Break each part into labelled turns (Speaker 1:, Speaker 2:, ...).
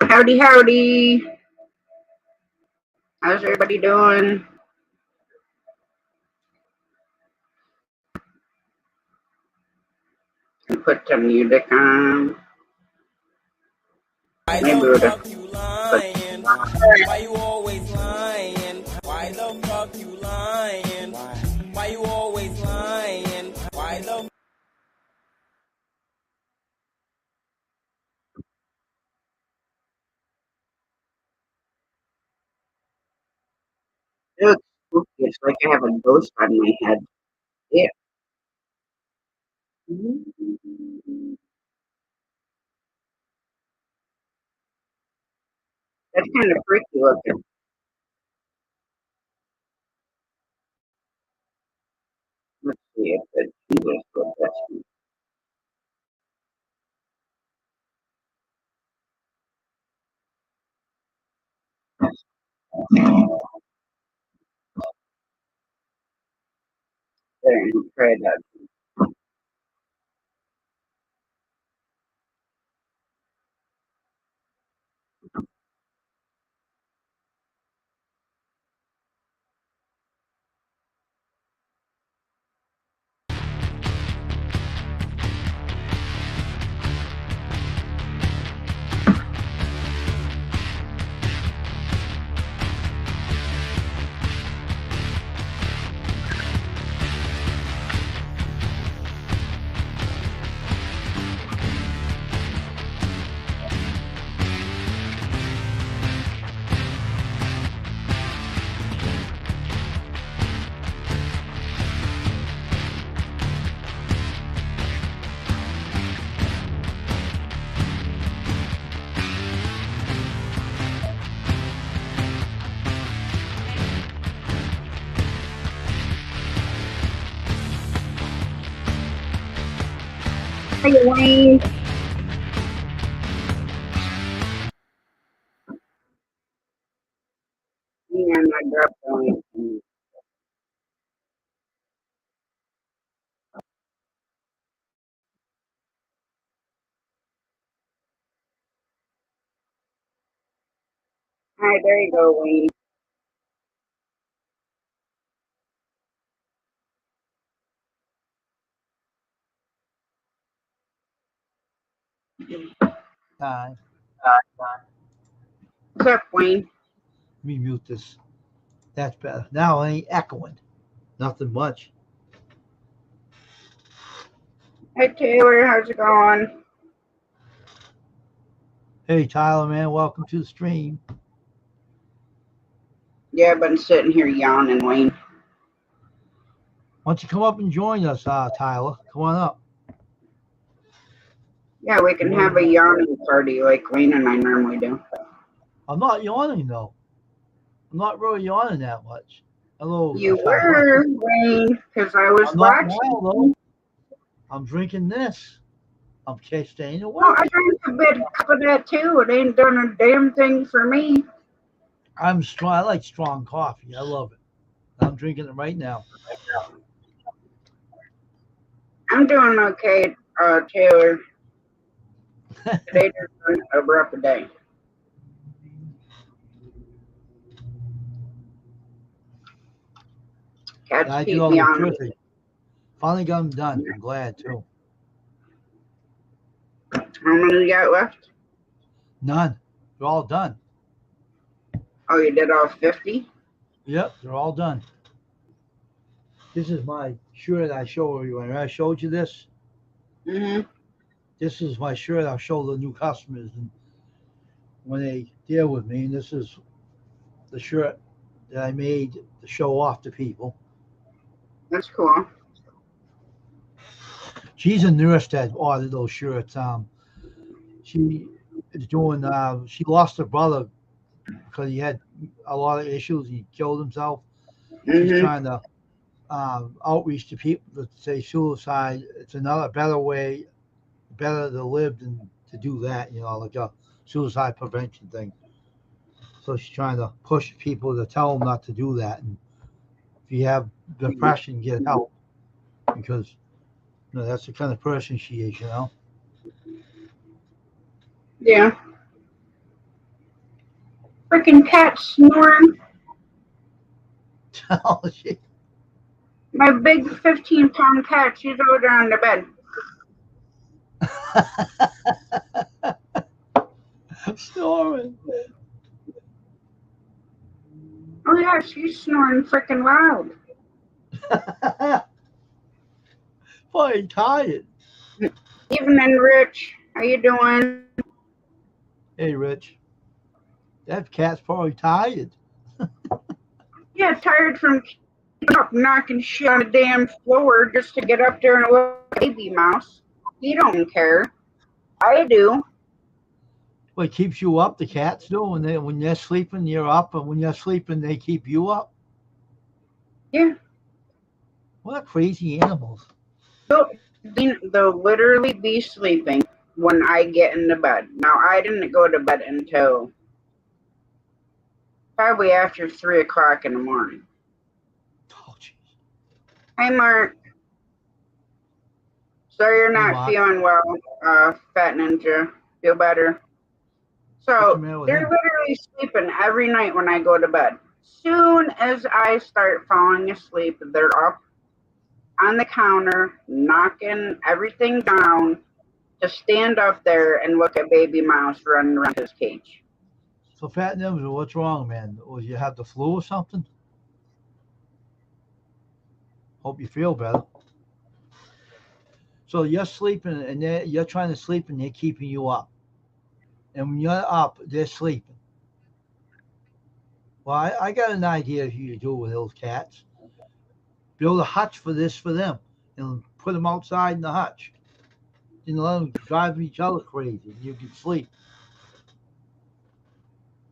Speaker 1: Howdy, howdy. How's everybody doing? Put some music on.
Speaker 2: Why
Speaker 1: Maybe
Speaker 2: the
Speaker 1: we'll just
Speaker 2: fuck you
Speaker 1: put
Speaker 2: lying? Why you always lying? Why the fuck you lying? Why you always lying? Why the
Speaker 1: it looks spooky. It's like I have a ghost on my head. Yeah. That's kind of freaky looking. Let's see if it's Jesus with this. There, try that. Hey, Wayne. Hang on, I dropped on. Hi, there you go, Wayne.
Speaker 3: Time.
Speaker 1: What's up, Wayne?
Speaker 3: Let me mute this. That's better. Now it ain't echoing. Nothing much.
Speaker 1: Hey, Taylor. How's it going?
Speaker 3: Hey, Tyler, man, welcome to the stream.
Speaker 1: Yeah, I've been sitting here yawning, Wayne.
Speaker 3: Why don't you come up and join us, Tyler? Come on up.
Speaker 1: Yeah, we can have a yawning party like Wayne and I normally do.
Speaker 3: I'm not yawning, though. I'm not really yawning that much. Hello,
Speaker 1: You
Speaker 3: Tyler.
Speaker 1: were, Wayne, because I was
Speaker 3: I'm not now, though.
Speaker 1: watching.
Speaker 3: I'm drinking this. I'm staying
Speaker 1: Well,
Speaker 3: awake.
Speaker 1: I drank a cup of that too. It ain't done a damn thing for me.
Speaker 3: I'm strong. I like strong coffee. I love it. I'm drinking it right now.
Speaker 1: I'm doing okay, Taylor. Today just been a rough day. Cats
Speaker 3: I did
Speaker 1: keep
Speaker 3: all
Speaker 1: me
Speaker 3: the
Speaker 1: on.
Speaker 3: shirts. Finally got them done. I'm glad, too.
Speaker 1: How many you got left?
Speaker 3: None. They're all done.
Speaker 1: Oh, you did all 50?
Speaker 3: Yep, they're all done. This is my shirt I showed you. When I showed you this,
Speaker 1: Mm-hmm.
Speaker 3: this is my shirt I'll show the new customers and when they deal with me. And this is the shirt that I made to show off to people.
Speaker 1: That's cool.
Speaker 3: She's a nurse that ordered those shirts. She is doing. She lost her brother because he had a lot of issues. He killed himself. She's
Speaker 1: Mm-hmm.
Speaker 3: trying to outreach to people that say suicide. It's another better way, better to live than to do that. Like a suicide prevention thing. So she's trying to push people to tell them not to do that. And if you have depression, get help because that's the kind of person she is.
Speaker 1: Yeah. Freaking cat snoring.
Speaker 3: Oh, shit.
Speaker 1: My big 15-pound cat, she's over on the bed.
Speaker 3: Snoring.
Speaker 1: Oh yeah, she's snoring freaking loud.
Speaker 3: Fucking tired.
Speaker 1: Evening, Rich. How you doing?
Speaker 3: Hey, Rich. That cat's probably tired.
Speaker 1: Yeah, tired from up knocking shit on the damn floor just to get up there and look at baby mouse. He don't care. I do.
Speaker 3: What keeps you up? The cats do. When they're sleeping, you're up, and when you're sleeping, they keep you up.
Speaker 1: Yeah.
Speaker 3: What crazy animals.
Speaker 1: They'll literally be sleeping when I get into bed. Now, I didn't go to bed until probably after 3 o'clock in the morning.
Speaker 3: Oh, jeez.
Speaker 1: Hey, Mark. So you're
Speaker 3: Hey,
Speaker 1: not
Speaker 3: Mark.
Speaker 1: feeling well, Fat Ninja. Feel better?
Speaker 3: What's the
Speaker 1: So
Speaker 3: matter with
Speaker 1: they're
Speaker 3: him?
Speaker 1: literally sleeping every night when I go to bed. Soon as I start falling asleep, they're up on the counter, knocking everything down to stand up there and look at baby mouse running around his cage.
Speaker 3: So, Fat Nims, what's wrong, man? Was you have the flu or something? Hope you feel better. So you're sleeping, and you're trying to sleep, and they're keeping you up. And when you're up, they're sleeping. Well, I got an idea of you to do with those cats. Build a hutch for them, and put them outside in the hutch. Let them drive each other crazy. And you can sleep.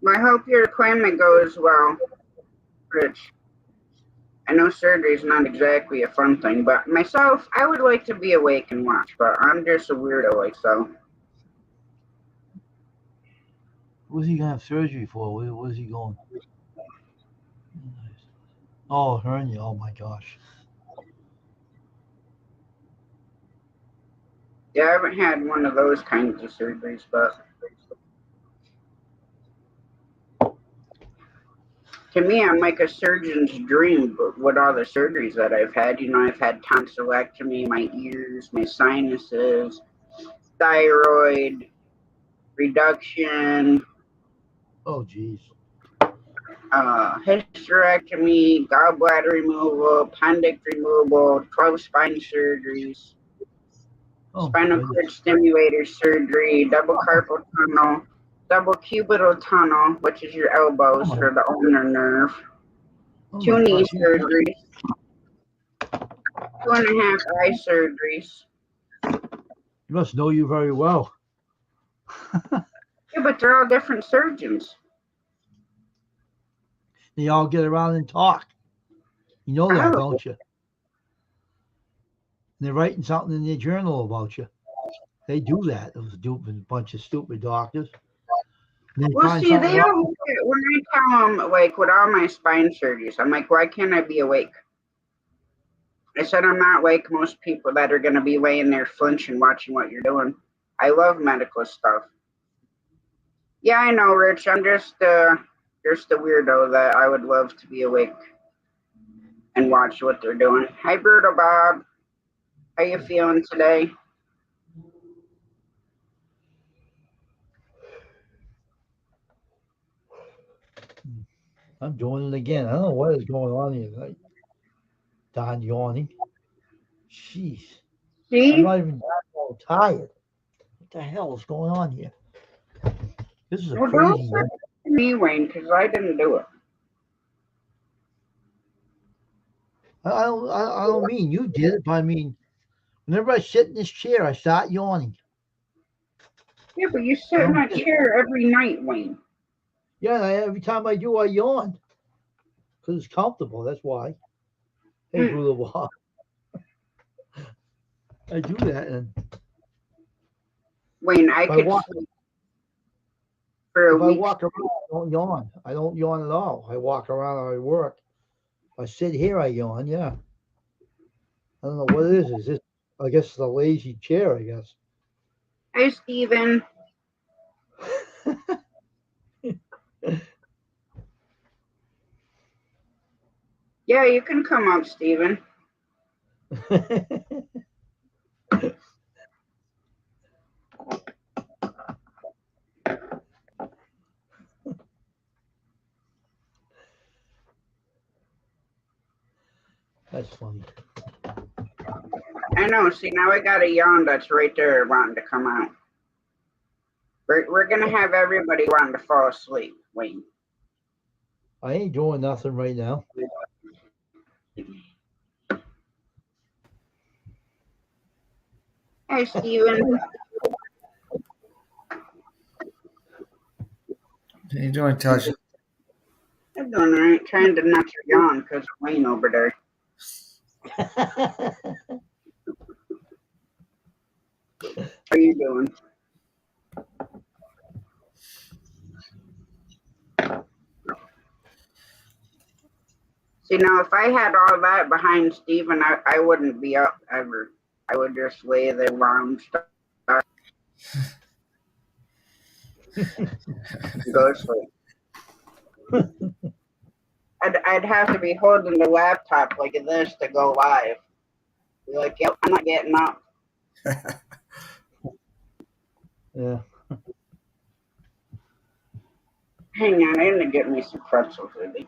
Speaker 1: I hope your appointment goes well, Rich. I know surgery is not exactly a fun thing, but myself, I would like to be awake and watch, but I'm just a weirdo like so.
Speaker 3: What's he gonna have surgery for? Where's he going? Oh, hernia. Oh my gosh.
Speaker 1: Yeah, I haven't had one of those kinds of surgeries, but to me, I'm like a surgeon's dream. But with all the surgeries that I've had, I've had tonsillectomy, my ears, my sinuses, thyroid reduction,
Speaker 3: Oh, geez.
Speaker 1: hysterectomy, gallbladder removal, appendix removal, 12 spine surgeries,
Speaker 3: Oh my
Speaker 1: spinal cord
Speaker 3: goodness.
Speaker 1: stimulator surgery, double carpal tunnel, double cubital tunnel, which is your
Speaker 3: Oh
Speaker 1: elbows
Speaker 3: my.
Speaker 1: for the ulnar nerve,
Speaker 3: Oh my
Speaker 1: 2 knee
Speaker 3: gosh.
Speaker 1: surgeries, 2.5 eye surgeries.
Speaker 3: You must know you very well.
Speaker 1: Yeah, but they're all different surgeons.
Speaker 3: They all get around and talk. You know that,
Speaker 1: Oh,
Speaker 3: don't you? And they're writing something in their journal about you. They do that. Those stupid bunch of stupid doctors. And they
Speaker 1: well,
Speaker 3: find
Speaker 1: see,
Speaker 3: something
Speaker 1: they
Speaker 3: wrong.
Speaker 1: don't look at when I tell them, like, with all my spine surgeries, I'm like, why can't I be awake? I said, I'm not like most people that are going to be laying there flinching watching what you're doing. I love medical stuff. Yeah, I know, Rich. I'm just a weirdo that I would love to be awake and watch what they're doing. Hi, Berto Bob. How you feeling today?
Speaker 3: I'm doing it again. I don't know what is going on here. Like, Don yawning. Jeez. I'm
Speaker 1: See?
Speaker 3: not even that tired. What the hell is going on here? This is a
Speaker 1: Well, don't
Speaker 3: crazy
Speaker 1: say
Speaker 3: one.
Speaker 1: it to me, Wayne, because I didn't do it.
Speaker 3: I don't mean you did it, but I mean, whenever I sit in this chair, I start yawning.
Speaker 1: Yeah, but you
Speaker 3: I
Speaker 1: sit in
Speaker 3: don't
Speaker 1: that
Speaker 3: get it.
Speaker 1: chair every night, Wayne.
Speaker 3: Yeah, and every time I do, I yawn because it's comfortable. That's why. Hey,
Speaker 1: Hmm.
Speaker 3: Boulevard, I do that, and
Speaker 1: Wayne, I
Speaker 3: if I
Speaker 1: could
Speaker 3: walk,
Speaker 1: sleep for a
Speaker 3: if I
Speaker 1: week.
Speaker 3: walk around, I don't yawn. I don't yawn at all. I walk around or I work. If I sit here, I yawn. Yeah, I don't know what it is. Is this? I guess it's a lazy chair. I guess.
Speaker 1: Hi, Steven. Yeah, you can come up, Steven.
Speaker 3: That's funny.
Speaker 1: I know. See, now I got a yawn that's right there wanting to come out. We're gonna have everybody wanting to fall asleep. Wayne.
Speaker 3: I ain't doing nothing right now.
Speaker 1: Hi, Steven.
Speaker 4: How you doing, Tasha?
Speaker 1: I'm doing alright. Trying to not to yawn because of Wayne over there. How you doing? See, now if I had all that behind Steven, I wouldn't be up ever. I would just lay there lounged up and go to sleep. I'd have to be holding the laptop like this to go live. Be like, yep, I'm not getting up.
Speaker 3: Yeah.
Speaker 1: Hang on, I'm gonna get me some pretzels with me.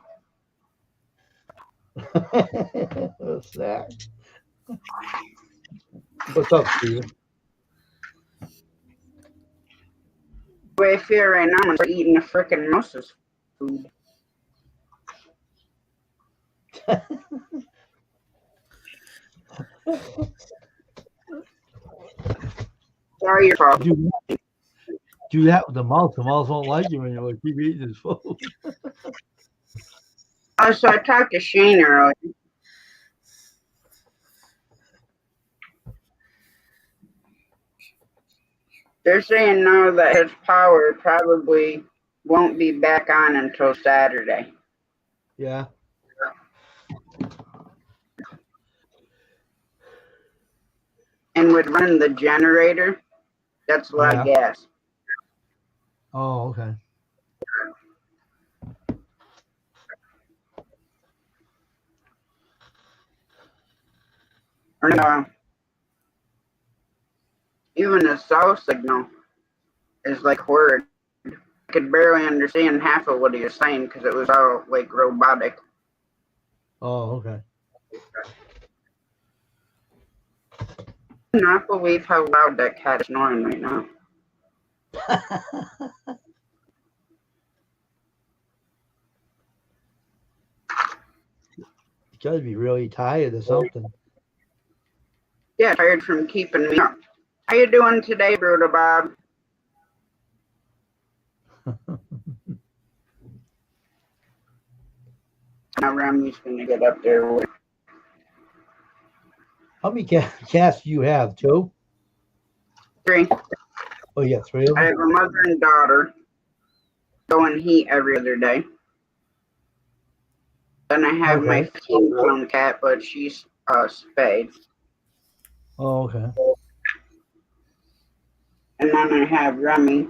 Speaker 3: What's that? What's up, Steven?
Speaker 1: The way I feel right now, I'm eating a frickin' mouse's food. Sorry, your fault.
Speaker 3: Do that with the mouse. The mouse won't like you when you keep eating his food.
Speaker 1: So I talked to Shane earlier. They're saying now that his power probably won't be back on until Saturday.
Speaker 3: Yeah.
Speaker 1: And would run the generator. That's a lot of gas.
Speaker 3: Oh, okay.
Speaker 1: Or no, even the cell signal is like horrid. I could barely understand half of what he was saying because it was all like robotic.
Speaker 3: Oh, okay.
Speaker 1: I cannot believe how loud that cat is snoring right now.
Speaker 3: You gotta be really tired or something.
Speaker 1: Yeah, tired from keeping me up. How you doing today, Brutal Bob? Now Remy's gonna get up there with
Speaker 3: How many cats do you have? 2?
Speaker 1: 3.
Speaker 3: Oh, yeah, 3 of
Speaker 1: I
Speaker 3: them.
Speaker 1: have a mother and daughter going heat every other day. Then I have my
Speaker 3: Okay.
Speaker 1: 15-pound cat, but she's spayed.
Speaker 3: Oh, okay.
Speaker 1: And then I have Remy,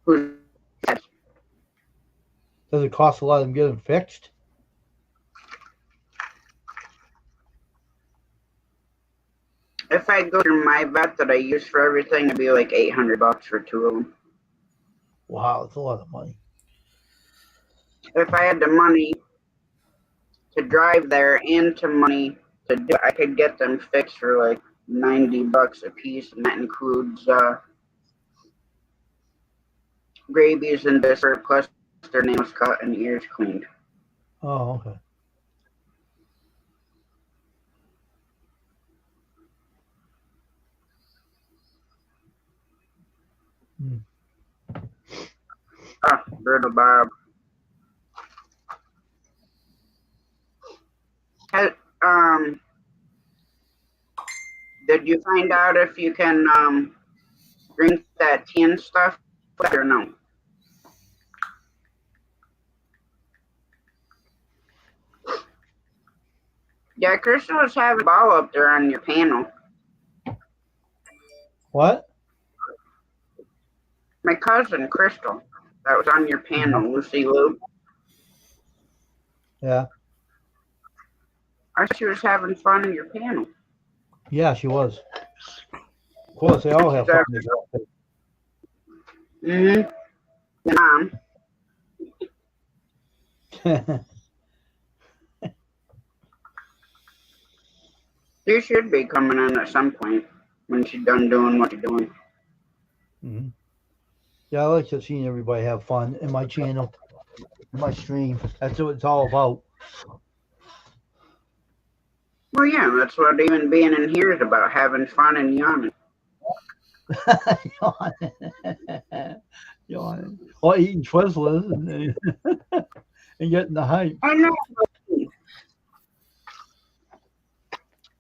Speaker 1: who's
Speaker 3: Does it cost a lot to get them fixed?
Speaker 1: if I go to my vet that I use for everything, it'd be like $800 for 2 of them.
Speaker 3: Wow, it's a lot of money.
Speaker 1: If I had the money to drive there and to money to do it, I could get them fixed for like $90 a piece, and that includes rabies and dessert, plus their nails cut and ears cleaned.
Speaker 3: Oh, okay. Hmm.
Speaker 1: Brittle Bob. Has, did you find out if you can drink that tea and stuff or no? Yeah, Crystal was having a ball up there on your panel.
Speaker 3: What?
Speaker 1: My cousin Crystal, that was on your panel, Lucy Lou.
Speaker 3: Yeah.
Speaker 1: I thought she was having fun in your panel.
Speaker 3: Yeah, she was. Of course, they all have fun.
Speaker 1: Mm-hmm. Mom. She should be coming in at some point when she's done doing what she's doing.
Speaker 3: Mm-hmm. Yeah, I like to see everybody have fun in my channel, in my stream. That's what it's all about.
Speaker 1: Well, yeah, that's what even being in here is about, having fun and yawning.
Speaker 3: Yawning. Or eating Twizzlers and getting the hype.
Speaker 1: I know.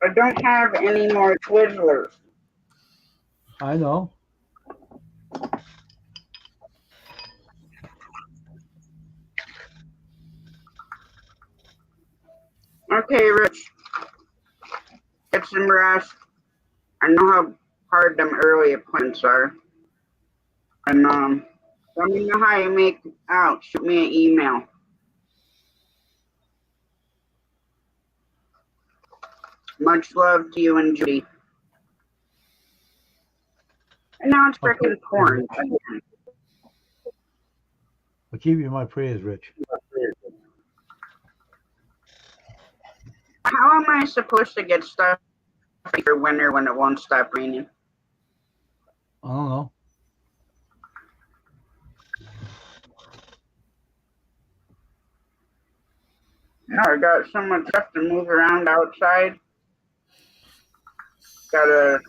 Speaker 1: I don't have any more Twizzlers.
Speaker 3: I know.
Speaker 1: Okay, Rich. Get some rest. I know how hard them early appointments are. And let me know how you make out. Shoot me an email. Much love to you and Judy. And now it's freaking porn.
Speaker 3: I'll keep you in my prayers, Rich.
Speaker 1: How am I supposed to get stuff for winter when it won't stop raining?
Speaker 3: I don't know.
Speaker 1: No, I got so much stuff to move around outside. Gotta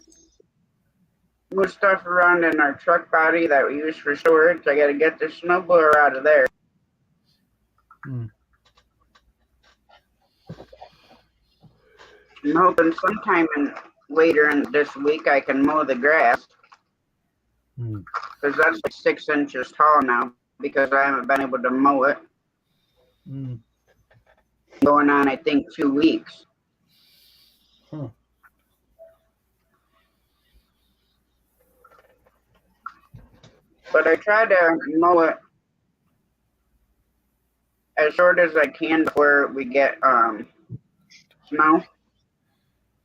Speaker 1: move stuff around in our truck body that we use for storage. I gotta get the snowblower out of there. I'm hoping sometime later in this week I can mow the grass. Because that's like 6 inches tall now because I haven't been able to mow it. Going on, I think, 2 weeks. But I try to mow it as short as I can before we get snow.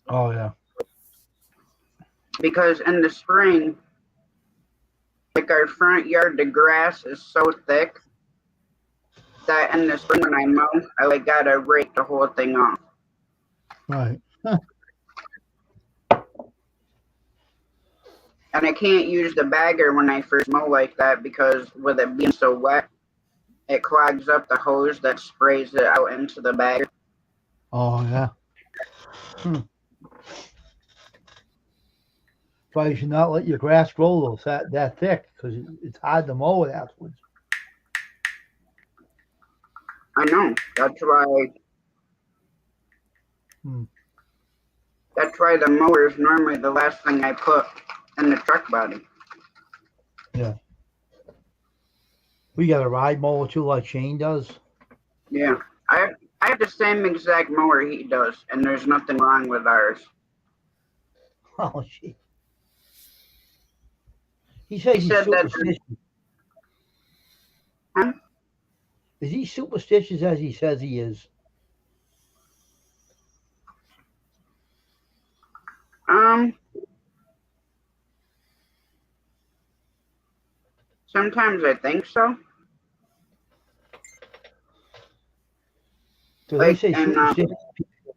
Speaker 3: Oh, yeah.
Speaker 1: Because in the spring, like our front yard, the grass is so thick that in the spring when I mow, I like gotta rake the whole thing off.
Speaker 3: Right.
Speaker 1: And I can't use the bagger when I first mow like that because with it being so wet, it clogs up the hose that sprays it out into the bagger.
Speaker 3: Oh, yeah. Why you should not let your grass grow that thick because it's hard to mow it afterwards.
Speaker 1: I know. That's why. That's why the mower is normally the last thing I put in the truck body.
Speaker 3: Yeah. We got a ride mower too, like Shane does.
Speaker 1: Yeah. I have the same exact mower he does, and there's nothing wrong with ours.
Speaker 3: Oh, shit. He said he's superstitious.
Speaker 1: Huh?
Speaker 3: Is he superstitious as he says he is?
Speaker 1: Sometimes I think so.
Speaker 3: So they say superstitious people,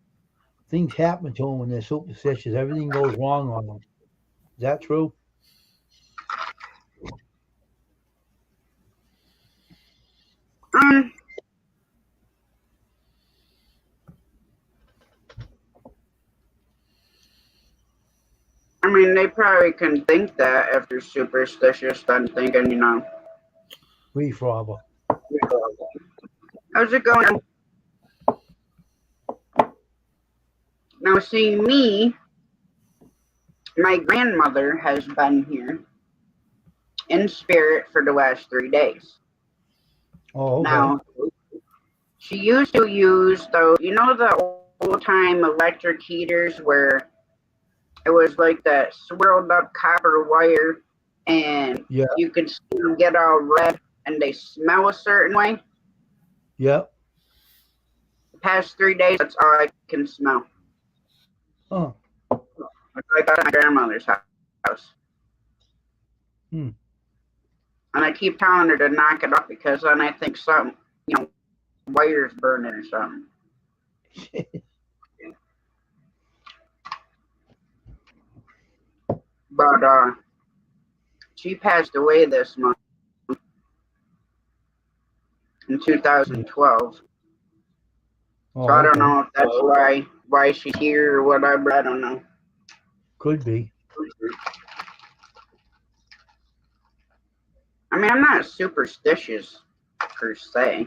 Speaker 3: things happen to them when they're superstitious. Everything goes wrong on them. Is that true?
Speaker 1: I mean, they probably can think that if they're superstitious, then thinking,
Speaker 3: Reef robber.
Speaker 1: How's it going? Now, see, my grandmother has been here in spirit for the last 3 days.
Speaker 3: Oh, okay.
Speaker 1: Now, she used to use the old time electric heaters where it was like that swirled up copper wire and
Speaker 3: Yeah.
Speaker 1: you could see them get all red and they smell a certain way.
Speaker 3: Yep.
Speaker 1: The past 3 days, that's all I can smell.
Speaker 3: Huh.
Speaker 1: It's like at my grandmother's house.
Speaker 3: Hmm.
Speaker 1: And I keep telling her to knock it off because then I think something, wires burning or something. But she passed away this month in 2012. So I
Speaker 3: Oh,
Speaker 1: don't
Speaker 3: okay.
Speaker 1: know if that's why she's here or whatever. I don't know.
Speaker 3: Could be.
Speaker 1: I mean, I'm not superstitious per se.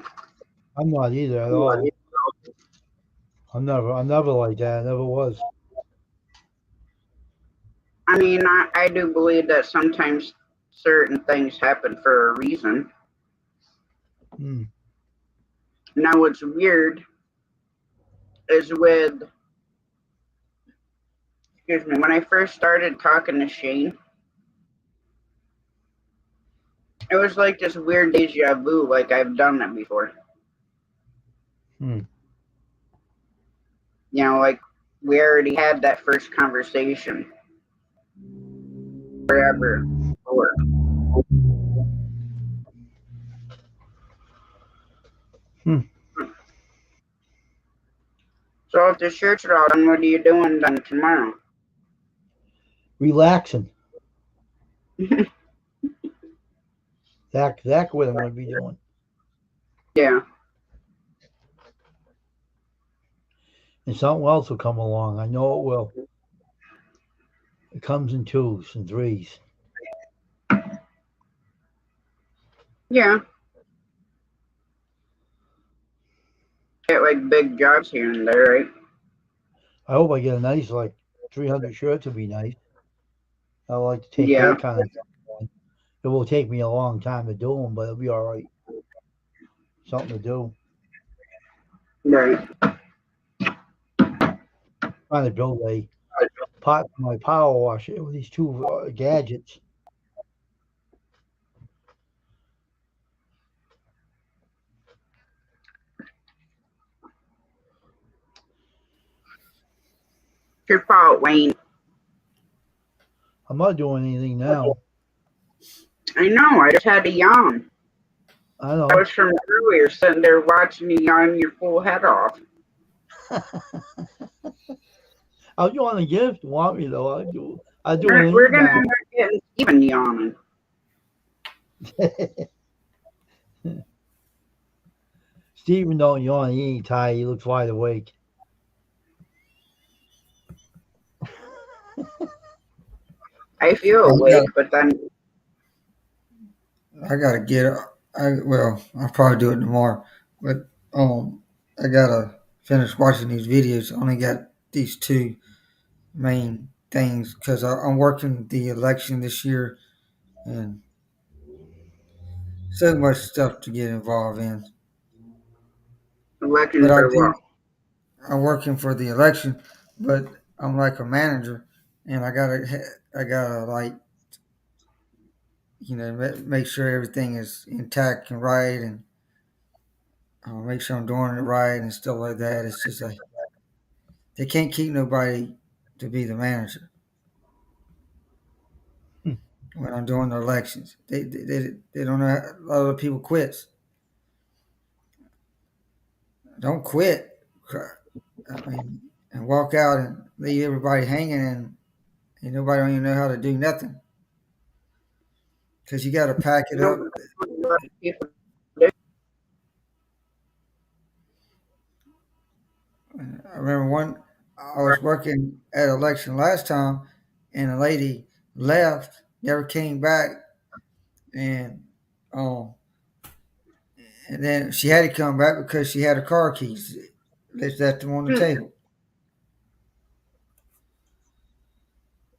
Speaker 3: I'm not either at all. I'm never like that. I never was.
Speaker 1: I mean, I do believe that sometimes certain things happen for a reason.
Speaker 3: Hmm.
Speaker 1: Now, what's weird is when I first started talking to Shane, it was like this weird deja vu, like I've done that before.
Speaker 3: Hmm.
Speaker 1: Like we already had that first conversation forever before.
Speaker 3: Hmm.
Speaker 1: So if the shirts are all done, what are you doing then tomorrow?
Speaker 3: Relaxing. That's what I'm going to be doing.
Speaker 1: Yeah.
Speaker 3: And something else will come along. I know it will. It comes in twos and threes.
Speaker 1: Yeah. Get like big jobs here and there, right?
Speaker 3: I hope I get a nice, like, 300 shirts would be nice. I would like to take
Speaker 1: Yeah.
Speaker 3: that kind of thing on. It will take me a long time to do them, but it'll be all right. Something to do.
Speaker 1: Right.
Speaker 3: Trying to build a pot for my power washer with these two gadgets.
Speaker 1: It's your fault, Wayne.
Speaker 3: I'm not doing anything now.
Speaker 1: I know, I just had to yawn.
Speaker 3: I
Speaker 1: That
Speaker 3: know.
Speaker 1: was from earlier, sitting there watching you yawn your full head off.
Speaker 3: I'll do on a gift. Want me though? I do
Speaker 1: We're,
Speaker 3: an
Speaker 1: we're gonna
Speaker 3: email.
Speaker 1: end up getting Steven yawning.
Speaker 3: Steven don't yawn. He ain't tired. He looks wide awake.
Speaker 1: I feel
Speaker 4: I got
Speaker 1: awake, but then
Speaker 4: I gotta get I'll probably do it tomorrow. But I gotta finish watching these videos. I only got these two main things because I'm working the election this year and so much stuff to get involved in. But
Speaker 1: election
Speaker 4: I
Speaker 1: for what?
Speaker 4: do. I'm working for the election, but I'm like a manager, and I gotta like make sure everything is intact and right, and make sure I'm doing it right and stuff like that. It's just like they can't keep nobody to be the manager
Speaker 3: Hmm.
Speaker 4: when I'm doing the elections. They don't know. A lot of people quits. Don't quit. I mean, and walk out and leave everybody hanging, and nobody don't even know how to do nothing because you got to pack it
Speaker 1: No,
Speaker 4: up.
Speaker 1: people
Speaker 4: I remember I was working at election last time, and a lady left, never came back, and um, And then she had to come back because she had her car keys. They left them on the table.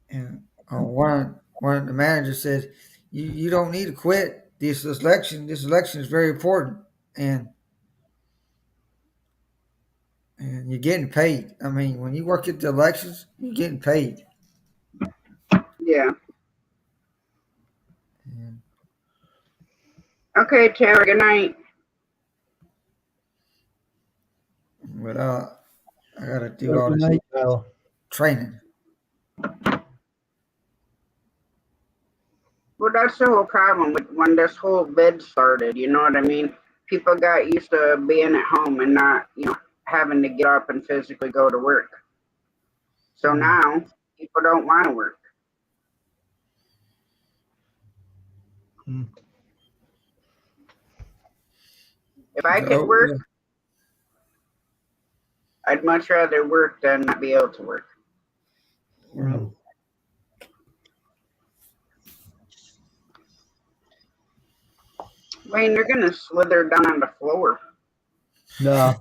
Speaker 4: And one of the managers said, "You don't need to quit this election. This election is very important, and you're getting paid. I mean, when you work at the elections, you're getting paid."
Speaker 1: Yeah.
Speaker 4: And,
Speaker 1: Okay, Taylor. Good night.
Speaker 4: but I got to do all
Speaker 3: Good
Speaker 4: this
Speaker 3: night, Tyler.
Speaker 4: training.
Speaker 1: Well, that's the whole problem with when this whole bid started. You know what I mean? People got used to being at home and not, having to get up and physically go to work. So now people don't want to work. If I could work, I'd much rather work than not be able to work. Wayne, you're gonna slither down on the floor.
Speaker 3: No.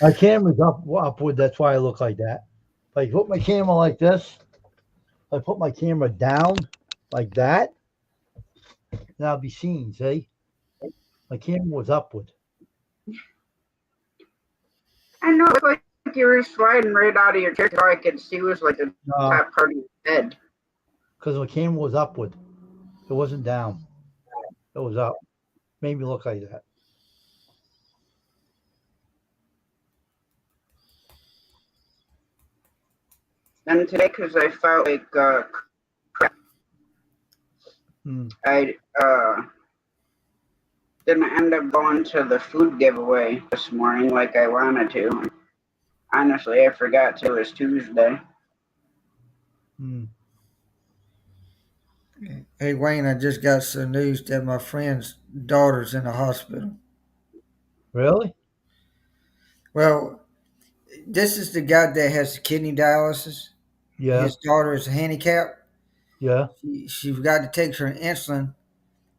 Speaker 3: My camera's upward, that's why I look like that. If I put my camera like this, if I put my camera down like that, then I'll be seen, see? My camera was upward.
Speaker 1: I know, it's like you were sliding right out of your chair. All I could see was like the top part of your head.
Speaker 3: Because my camera was upward. It wasn't down. It was up. Made me look like that.
Speaker 1: And today, because I felt like crap, I didn't end up going to the food giveaway this morning like I wanted to. Honestly, I forgot till it was Tuesday.
Speaker 4: Hey, Wayne, I just got some news that my friend's daughter's in the hospital.
Speaker 3: Really?
Speaker 4: Well, this is the guy that has kidney dialysis.
Speaker 3: Yeah.
Speaker 4: His daughter is handicapped.
Speaker 3: Yeah.
Speaker 4: She forgot to take her insulin,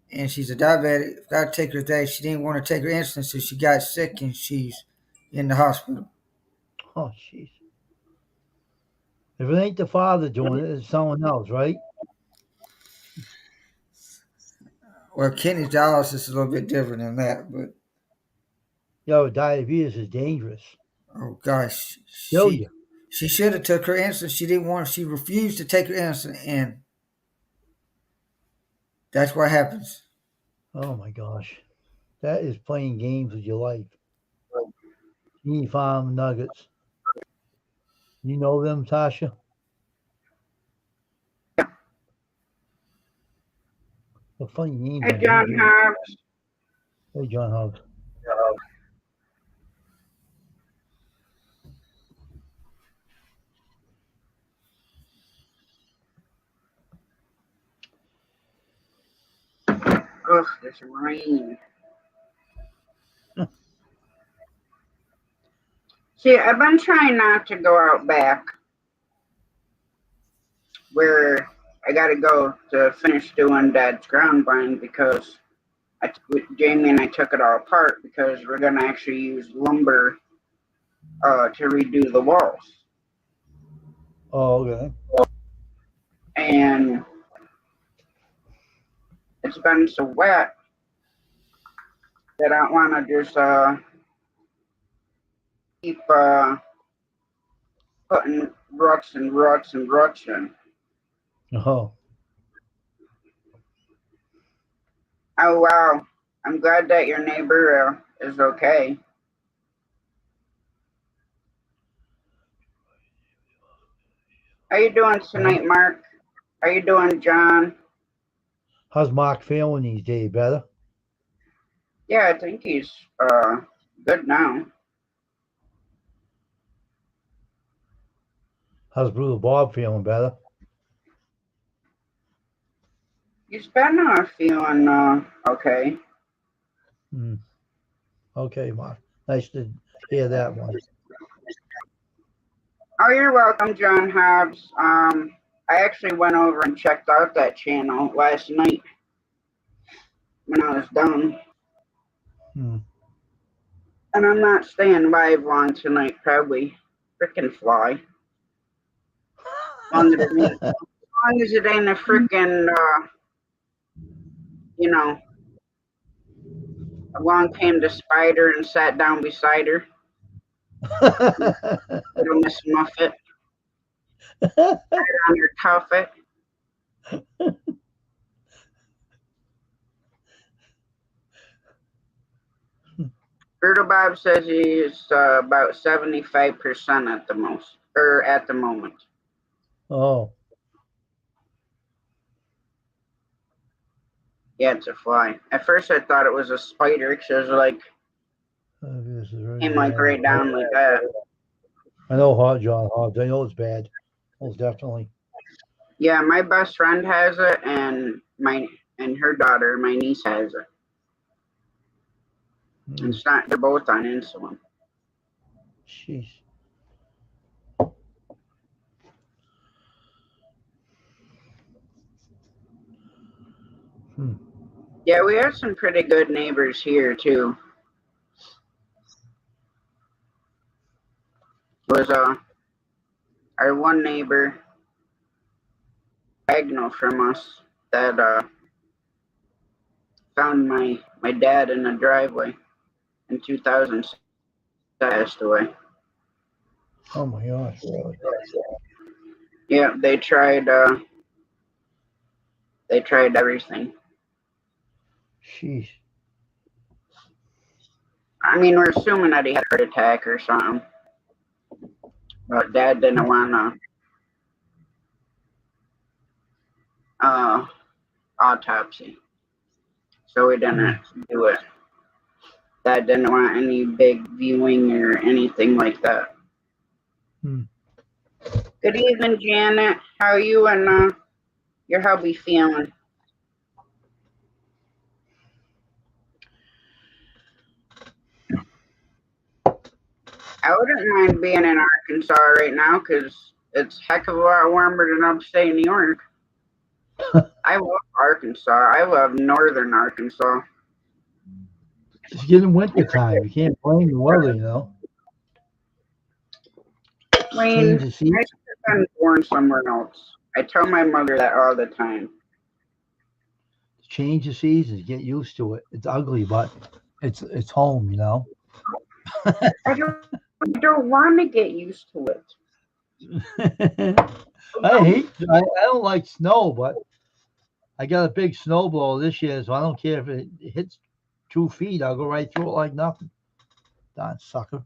Speaker 4: and she's a diabetic. Forgot to take her that. She didn't want to take her insulin, so she got sick, and she's in the hospital.
Speaker 3: Oh, jeez. If it ain't the father doing it, it's someone else, right?
Speaker 4: Well, kidney dialysis is a little bit different than that, but
Speaker 3: diabetes is dangerous.
Speaker 4: Oh gosh,
Speaker 3: Kill you.
Speaker 4: She should have took her insulin. She didn't want. She refused to take her insulin, and that's what happens.
Speaker 3: Oh my gosh, that is playing games with your life. You need farm nuggets. You know them, Tasha? A funny name.
Speaker 1: Hey, John Hobbs.
Speaker 3: Hey, John Hobbs.
Speaker 1: Ugh, this rain. See, I've been trying not to go out back where I got to go to finish doing Dad's ground blind because Jamie and I took it all apart because we're going to actually use lumber to redo the walls.
Speaker 3: Oh, okay.
Speaker 1: And it's been so wet that I don't want to just keep putting ruts and ruts and ruts in.
Speaker 3: Oh.
Speaker 1: Oh, wow. I'm glad that your neighbor is okay. How you doing tonight, Mark? How you doing, John?
Speaker 3: How's Mark feeling these days? Better?
Speaker 1: Yeah, I think he's good now.
Speaker 3: How's Brother Bob feeling? Better?
Speaker 1: He's been feeling okay.
Speaker 3: Okay, Mark. Nice to hear that one.
Speaker 1: Oh, you're welcome, John Hobbs. I actually went over and checked out that channel last night when I was done.
Speaker 3: Hmm.
Speaker 1: And I'm not staying live long tonight, probably. Frickin' fly. Long as it ain't, long as it ain't a frickin', you know, along came the spider and sat down beside her. Little Miss Muffet on her tuffet. Berto Bob says he's about 75% at the most, or at the moment.
Speaker 3: Oh,
Speaker 1: Yeah, it's a fly. At first I thought it was a spider because it was like,
Speaker 3: this is very
Speaker 1: came like
Speaker 3: bad.
Speaker 1: right down like that.
Speaker 3: I know Hot John Hobbs. I know it's bad. Most definitely.
Speaker 1: Yeah, my best friend has it, and her daughter, my niece, has it. And it's not. They're both on insulin.
Speaker 3: Sheesh. Hmm.
Speaker 1: Yeah, we have some pretty good neighbors here too. It was our one neighbor diagonal from us that found my dad in a driveway in 2006. Passed away.
Speaker 3: Oh my gosh, really?
Speaker 1: Yeah, they tried everything.
Speaker 3: Sheesh.
Speaker 1: I mean, we're assuming that he had a heart attack or something, but Dad didn't want to autopsy, so we didn't do it. Dad didn't want any big viewing or anything like that.
Speaker 3: Hmm.
Speaker 1: Good evening, Janet. How are you and your hubby feeling? I wouldn't mind being in Arkansas right now because it's a heck of a lot warmer than upstate New York. I love Arkansas. I love northern Arkansas.
Speaker 3: It's getting winter time. You can't blame the weather, you know.
Speaker 1: I mean,
Speaker 3: Change the season.
Speaker 1: I should have been born somewhere else. I tell my mother that all the time.
Speaker 3: Change the seasons. Get used to it. It's ugly, but it's home, you know.
Speaker 1: I don't want to get used to it.
Speaker 3: I don't like snow, but I got a big snowblower this year, so I don't care if it hits 2 feet. I'll go right through it like nothing. Darn sucker.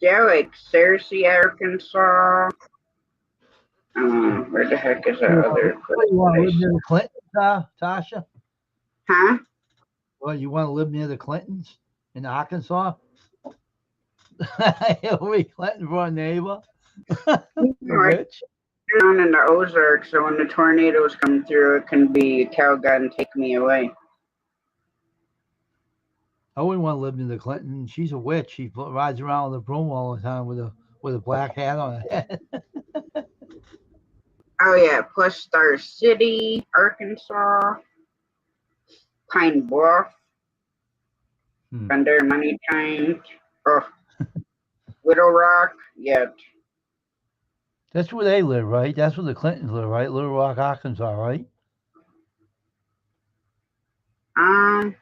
Speaker 1: Yeah, like Cersei, Arkansas. Where the heck is that other
Speaker 3: You want to live
Speaker 1: place?
Speaker 3: near the Clintons, Tasha?
Speaker 1: Huh?
Speaker 3: Well, you want to live near the Clintons in Arkansas? Hillary Clinton for a neighbor? The witch?
Speaker 1: Down in the Ozarks, so when the tornadoes come through, it can be a cow god and take me away.
Speaker 3: I wouldn't want to live near the Clinton. She's a witch. She rides around with a broom all the time with a black hat on her head.
Speaker 1: Oh yeah, plus Star City, Arkansas, Pine Bluff, been there many times. Oh, Little Rock, yeah.
Speaker 3: That's where they live, right? That's where the Clintons live, right? Little Rock, Arkansas, right?
Speaker 1: Um,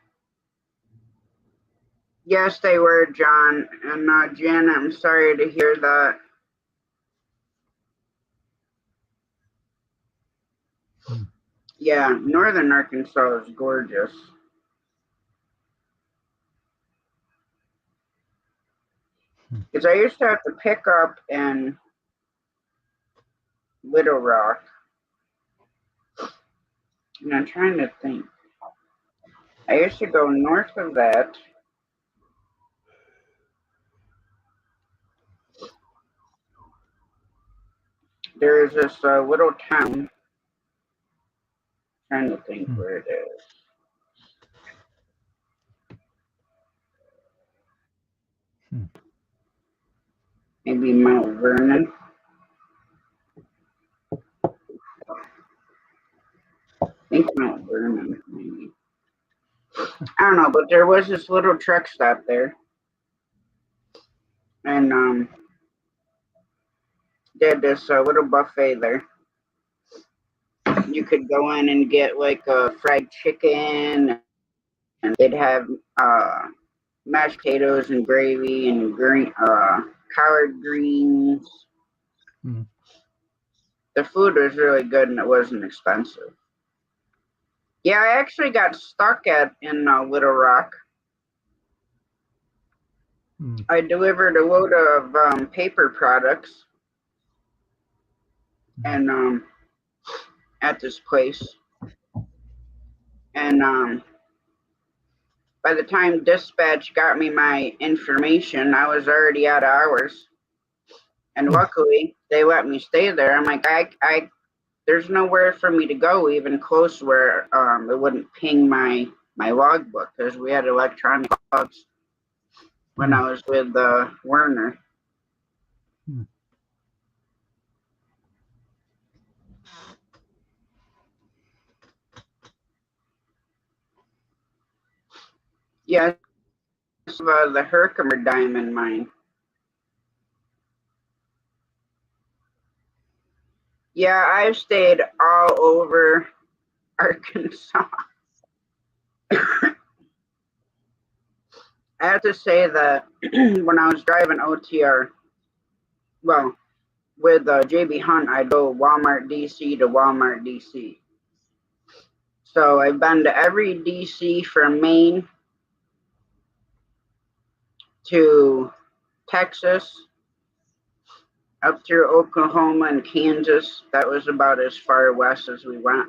Speaker 1: yes, they were, John. And Jen, I'm sorry to hear that. Yeah, northern Arkansas is gorgeous. Because I used to have to pick up in Little Rock. And I'm trying to think. I used to go north of that. There's this little town. I'm trying to think where it is. Maybe Mount Vernon. think Mount Vernon, maybe. I don't know, but there was this little truck stop there, and they had this little buffet there. You could go in and get like fried chicken, and they'd have mashed potatoes and gravy and collard greens.
Speaker 3: Hmm.
Speaker 1: The food was really good and it wasn't expensive. Yeah, I actually got stuck in Little Rock.
Speaker 3: Hmm.
Speaker 1: I delivered a load of paper products, and at this place, and by the time dispatch got me my information, I was already out of hours. And luckily, they let me stay there. I'm like, there's nowhere for me to go, even close where it wouldn't ping my logbook, because we had electronic logs when I was with Werner.
Speaker 3: Hmm.
Speaker 1: Yes, the Herkimer diamond mine. Yeah, I've stayed all over Arkansas. I have to say that when I was driving OTR, well, with JB Hunt, I'd go Walmart DC to Walmart DC. So I've been to every DC from Maine to Texas, up through Oklahoma and Kansas. That was about as far west as we went.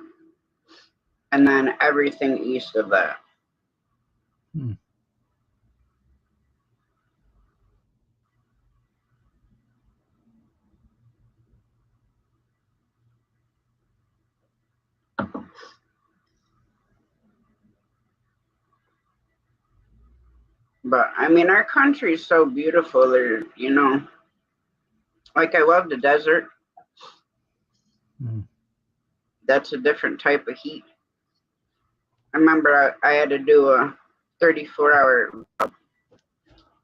Speaker 1: And then everything east of that.
Speaker 3: Hmm.
Speaker 1: But I mean, our country is so beautiful. There, like I love the desert.
Speaker 3: Hmm.
Speaker 1: That's a different type of heat. I remember I had to do a 34-hour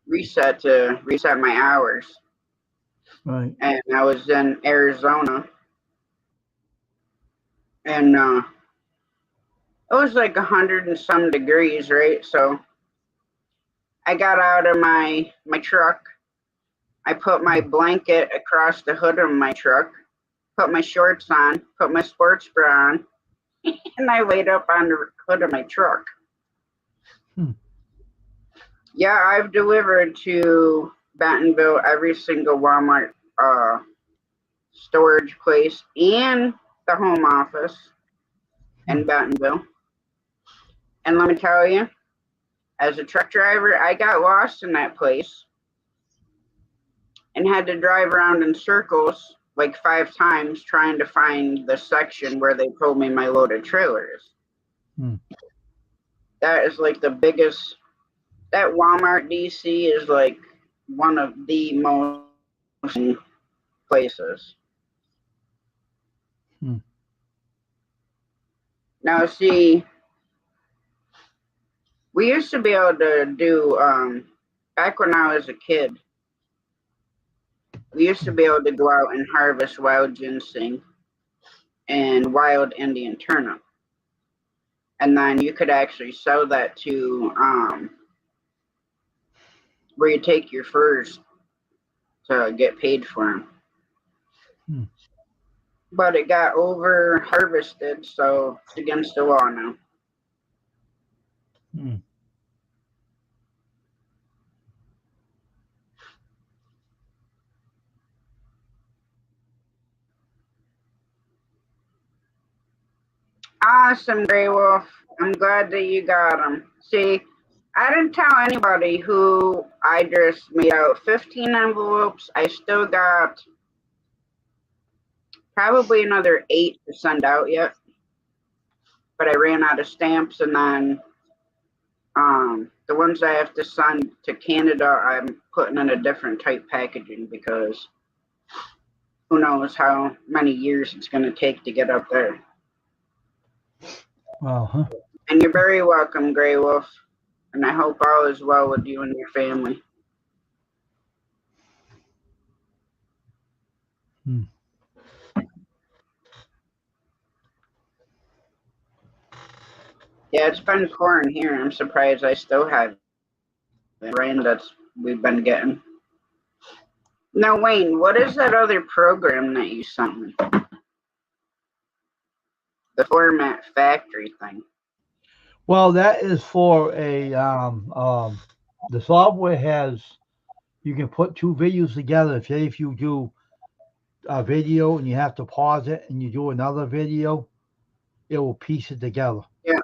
Speaker 1: reset to reset my hours.
Speaker 3: Right.
Speaker 1: And I was in Arizona. And it was like 100 and some degrees, right? So I got out of my truck. I put my blanket across the hood of my truck, put my shorts on, put my sports bra on, and I laid up on the hood of my truck.
Speaker 3: Hmm.
Speaker 1: Yeah, I've delivered to Bentonville every single Walmart storage place and the home office in Bentonville. And let me tell you, as a truck driver, I got lost in that place and had to drive around in circles like 5 times trying to find the section where they told me my loaded trailer is.
Speaker 3: Hmm.
Speaker 1: That is like the biggest. That Walmart DC is like one of the most places.
Speaker 3: Hmm.
Speaker 1: Now, see, we used to be able to do, back when I was a kid, we used to be able to go out and harvest wild ginseng and wild Indian turnip. And then you could actually sell that to where you take your furs to get paid for them.
Speaker 3: Hmm.
Speaker 1: But it got over harvested, so it's against the law now.
Speaker 3: Hmm.
Speaker 1: Awesome, Grey Wolf. I'm glad that you got them. See, I didn't tell anybody who I just made out 15 envelopes. I still got probably another 8 to send out yet. But I ran out of stamps, and then the ones I have to send to Canada, I'm putting in a different type packaging because who knows how many years it's going to take to get up there.
Speaker 3: Uh-huh.
Speaker 1: And you're very welcome, Grey Wolf. And I hope all is well with you and your family.
Speaker 3: Hmm.
Speaker 1: Yeah, it's been pouring here. I'm surprised I still have the rain that's we've been getting. Now, Wayne, what is that other program that you sent me? The Format Factory thing.
Speaker 3: Well, that is for the software has, you can put two videos together. Say if you do a video and you have to pause it and you do another video, it will piece it together.
Speaker 1: Yeah.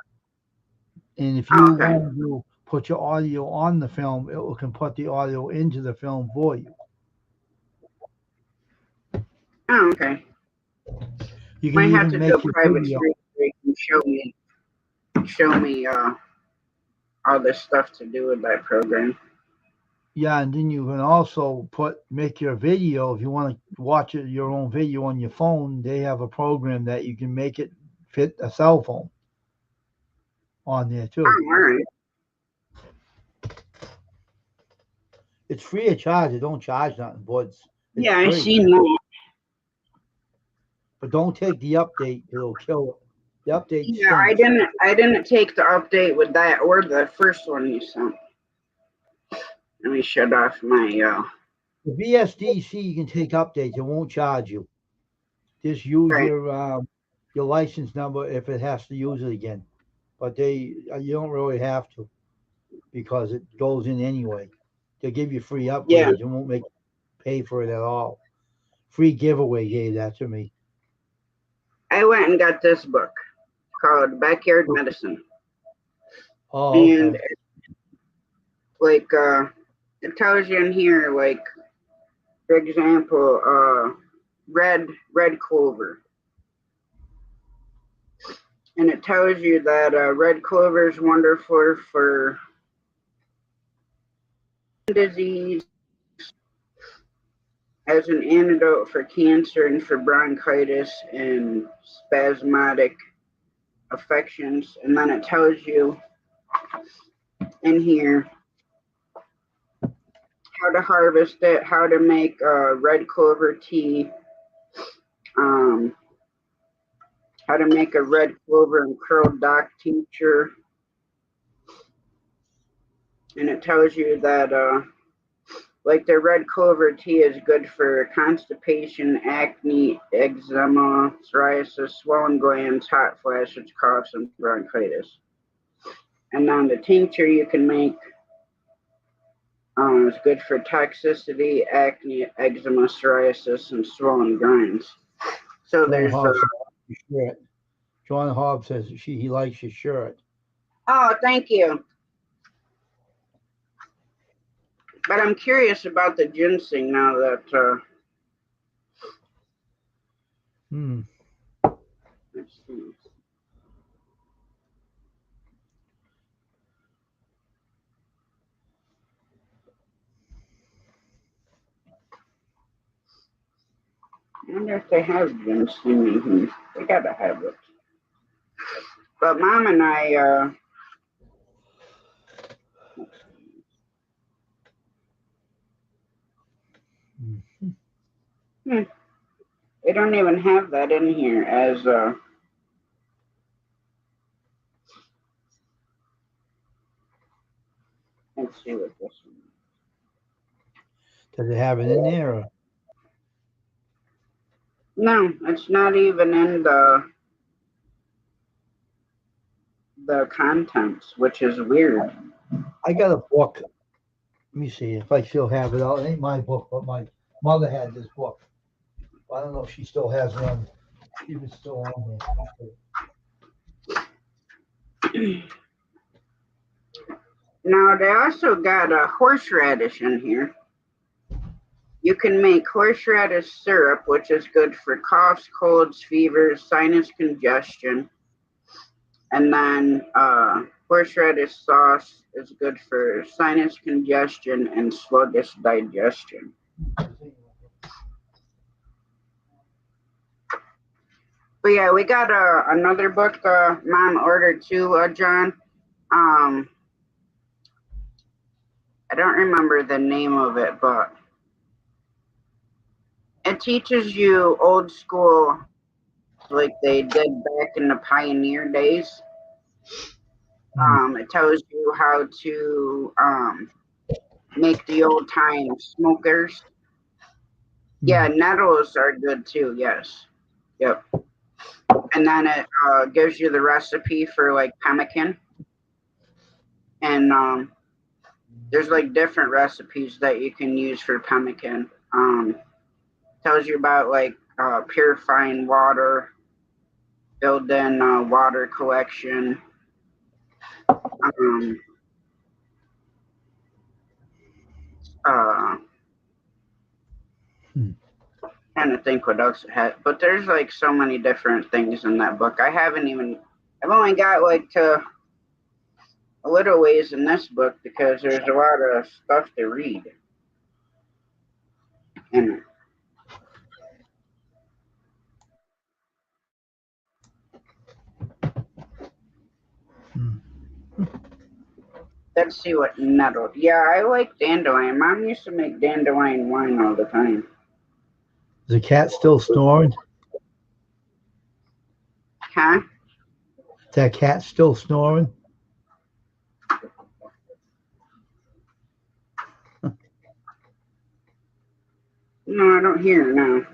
Speaker 3: And if
Speaker 1: Oh,
Speaker 3: you
Speaker 1: okay.
Speaker 3: want to put your audio on the film, it can put the audio into the film for you.
Speaker 1: Oh, okay.
Speaker 3: You can
Speaker 1: Might have
Speaker 3: even
Speaker 1: to do a
Speaker 3: make your
Speaker 1: private
Speaker 3: video.
Speaker 1: stream so you can show me all this stuff to do with that program.
Speaker 3: Yeah, and then you can also make your video if you want to watch your own video on your phone. They have a program that you can make it fit a cell phone on there too.
Speaker 1: Oh, all right.
Speaker 3: It's free of charge. It don't charge nothing, but it's
Speaker 1: Yeah, I
Speaker 3: free.
Speaker 1: seen that.
Speaker 3: But don't take the update; it'll kill it. The update
Speaker 1: Yeah,
Speaker 3: stinks.
Speaker 1: I didn't take the update with that or the first one you sent. Let me shut off my
Speaker 3: The VSDC you can take updates; it won't charge you. Just use
Speaker 1: right.
Speaker 3: your license number if it has to use it again. But you don't really have to because it goes in anyway. They'll give you free
Speaker 1: Yeah,
Speaker 3: upgrades. It won't make you pay for it at all. Free giveaway gave that to me.
Speaker 1: I went and got this book called Backyard Medicine.
Speaker 3: Oh,
Speaker 1: And
Speaker 3: okay.
Speaker 1: like it tells you in here, like, for example, red clover. And it tells you that red clover is wonderful for disease, as an antidote for cancer and for bronchitis and spasmodic affections. And then it tells you in here how to harvest it, how to make red clover tea, um, how to make a red clover and curled dock tincture. And it tells you that like the red clover tea is good for constipation, acne, eczema, psoriasis, swollen glands, hot flashes, coughs, and bronchitis. And then the tincture you can make is good for toxicity, acne, eczema, psoriasis, and swollen glands. So
Speaker 3: John
Speaker 1: there's
Speaker 3: Hobbs your shirt. John Hobbs says he likes your shirt.
Speaker 1: oh, thank you. But I'm curious about the ginseng now that let's see. I wonder if they have ginseng in here. They gotta have it. But Mom and I, they don't even have that in here as let's see what this one.
Speaker 3: Does it have it in there? Or?
Speaker 1: No, it's not even in the contents, which is weird.
Speaker 3: I got a book. Let me see if I still have it. It ain't my book, but my mother had this book. I don't know if she still has it on. If it's still on there.
Speaker 1: Now they also got a horseradish in here. You can make horseradish syrup, which is good for coughs, colds, fevers, sinus congestion. And then horseradish sauce is good for sinus congestion and sluggish digestion. But yeah, we got another book Mom ordered too, John. I don't remember the name of it, but it teaches you old school like they did back in the pioneer days. It tells you how to make the old time smokers. Yeah, nettles are good too. Yes. Yep. And then it gives you the recipe for like pemmican, and there's like different recipes that you can use for pemmican. Tells you about like purifying water, build in water collection. Um, Trying to think what else it had, but there's like so many different things in that book. I've only got like to a little ways in this book because there's a lot of stuff to read in it. Let's see what nettle. Yeah, I like dandelion. Mom used to make dandelion wine all the time.
Speaker 3: Is the cat still snoring?
Speaker 1: Huh?
Speaker 3: Is that cat still snoring?
Speaker 1: No, I don't hear it now.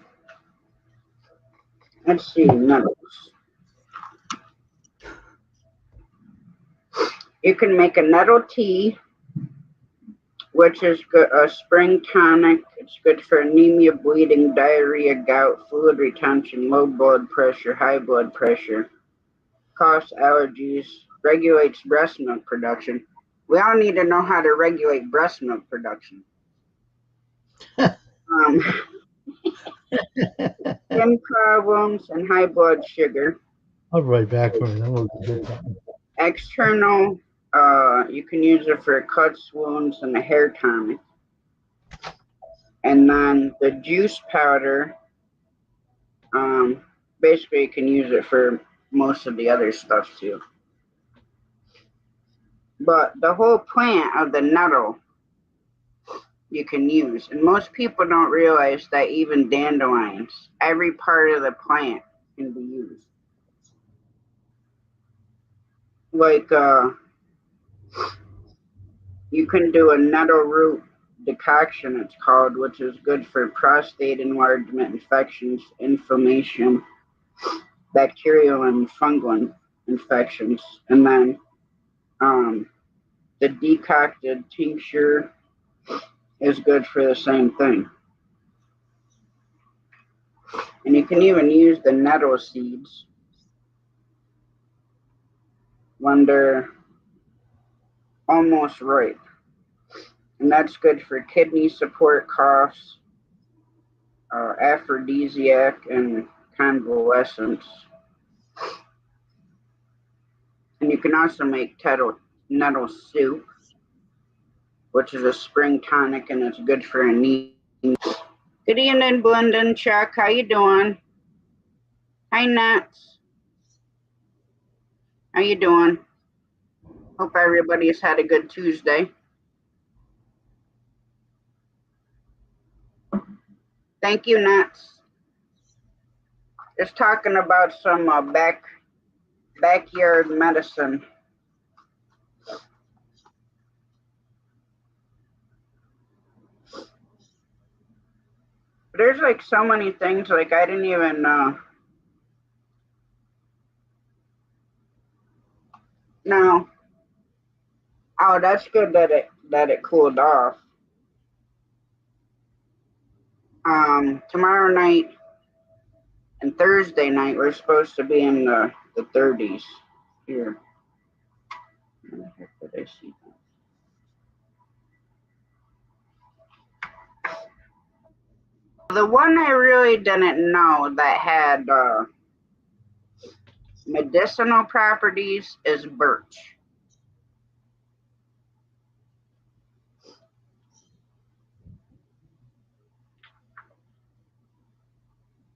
Speaker 1: Let's see, nettles. You can make a nettle tea, which is good, a spring tonic. It's good for anemia, bleeding, diarrhea, gout, fluid retention, low blood pressure, high blood pressure, coughs, allergies, regulates breast milk production. We all need to know how to regulate breast milk production. Skin problems and high blood sugar.
Speaker 3: I'll be right back for a minute. I'm going to get something.
Speaker 1: External, you can use it for cuts, wounds, and a hair tonic. And then the juice powder, basically you can use it for most of the other stuff too. But the whole plant of the nettle you can use. And most people don't realize that even dandelions, every part of the plant can be used. Like you can do a nettle root decoction, it's called, which is good for prostate enlargement, infections, inflammation, bacterial and fungal infections. And then the decocted tincture is good for the same thing. And you can even use the nettle seeds when they're almost ripe. And that's good for kidney support, coughs, aphrodisiac, and convalescence. And you can also make nettle soup, which is a spring tonic, and it's good for anemia. Good evening, Blendon Chuck. How you doing? Hi, Nuts. How you doing? Hope everybody's had a good Tuesday. Thank you, Nuts. Just talking about some backyard medicine. There's like so many things, like I didn't even no. Oh, that's good that it cooled off. Tomorrow night and Thursday night we're supposed to be in the 30s here. Where the heck did I see that? The one I really didn't know that had medicinal properties is birch.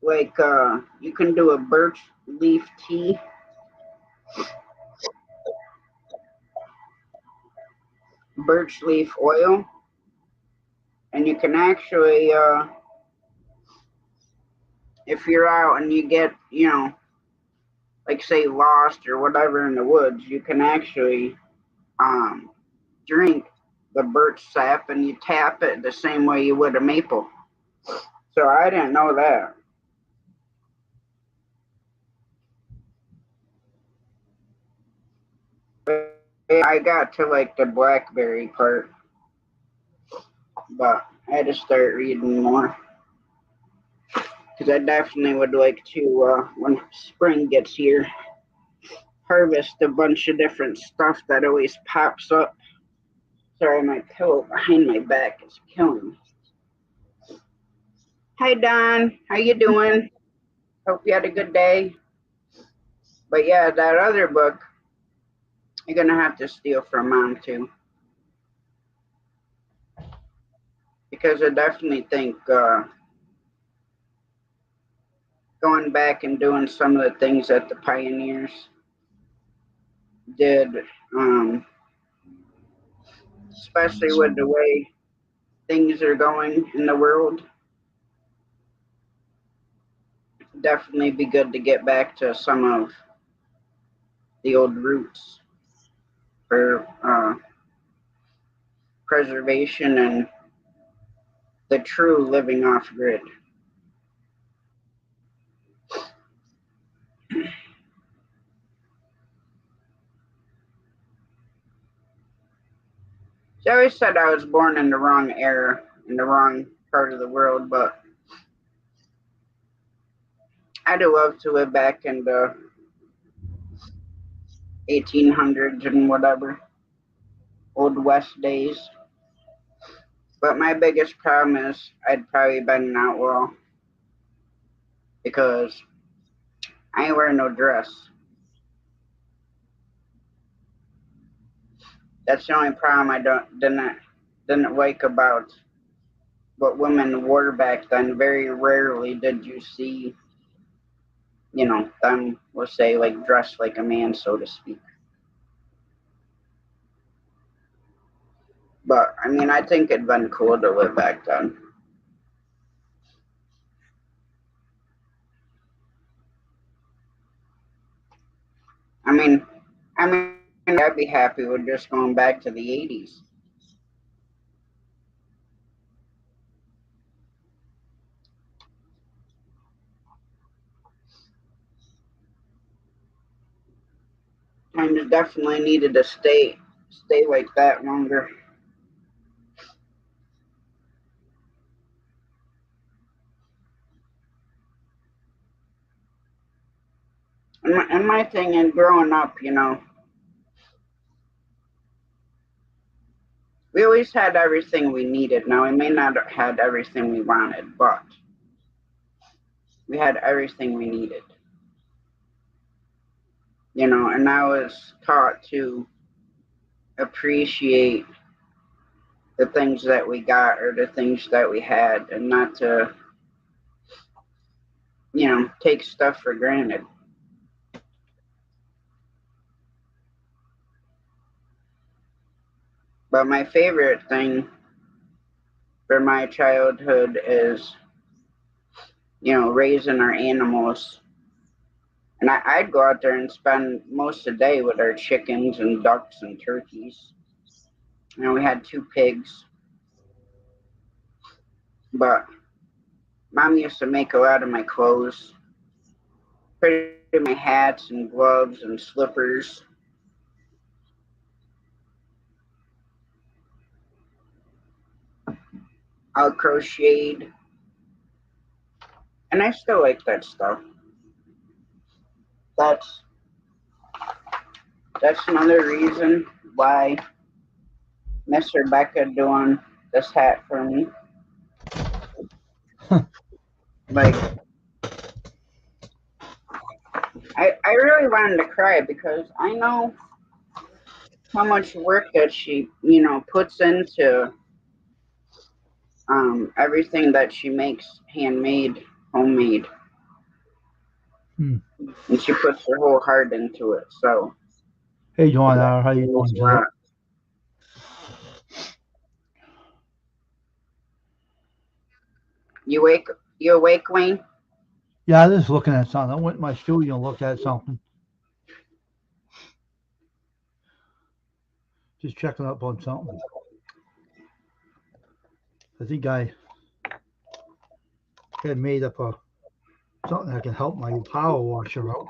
Speaker 1: like you can do a birch leaf tea, birch leaf oil, and you can actually if you're out and you get, like say lost or whatever in the woods, you can actually um drink the birch sap and you tap it the same way you would a maple. So I didn't know that. But I got to like the blackberry part, but I had to start reading more because I definitely would like to, when spring gets here, harvest a bunch of different stuff that always pops up. Sorry, my pillow behind my back is killing me. Hi Don, how you doing? Hope you had a good day. But yeah, that other book you're gonna have to steal from Mom too, because I definitely think going back and doing some of the things that the pioneers did, um, especially with the way things are going in the world, definitely be good to get back to some of the old roots for preservation and the true living off grid. She always said I was born in the wrong era, in the wrong part of the world, but I'd love to live back in the 1800s and whatever, old West days. But my biggest problem is I'd probably been an outlaw because I ain't wearing no dress. That's the only problem I didn't like about what women wore back then. Very rarely did you see, them, we'll say, like dressed like a man, so to speak. But I mean, I think it'd been cool to live back then. I mean, I mean, I'd be happy with just going back to the '80s. Times definitely needed to stay like that longer. And my thing in growing up, we always had everything we needed. Now, we may not have had everything we wanted, but we had everything we needed. And I was taught to appreciate the things that we got or the things that we had and not to, take stuff for granted. But my favorite thing for my childhood is, raising our animals. And I'd go out there and spend most of the day with our chickens and ducks and turkeys. We had 2 pigs, but Mom used to make a lot of my clothes, pretty my hats and gloves and slippers. All crocheted, and I still like that stuff. That's that's another reason why Miss Rebecca doing this hat for me. Like, I really wanted to cry because I know how much work that she, puts into everything that she makes handmade, homemade.
Speaker 3: Hmm.
Speaker 1: And she puts her whole heart into it. So
Speaker 3: Hey, John,
Speaker 1: that
Speaker 3: how you
Speaker 1: means
Speaker 3: doing
Speaker 1: a
Speaker 3: today?
Speaker 1: lot. You wake you awake, Wayne?
Speaker 3: Yeah, I was just looking at something. I went in my studio and looked at something. Just checking up on something. I think I had made up something that can help my power washer out.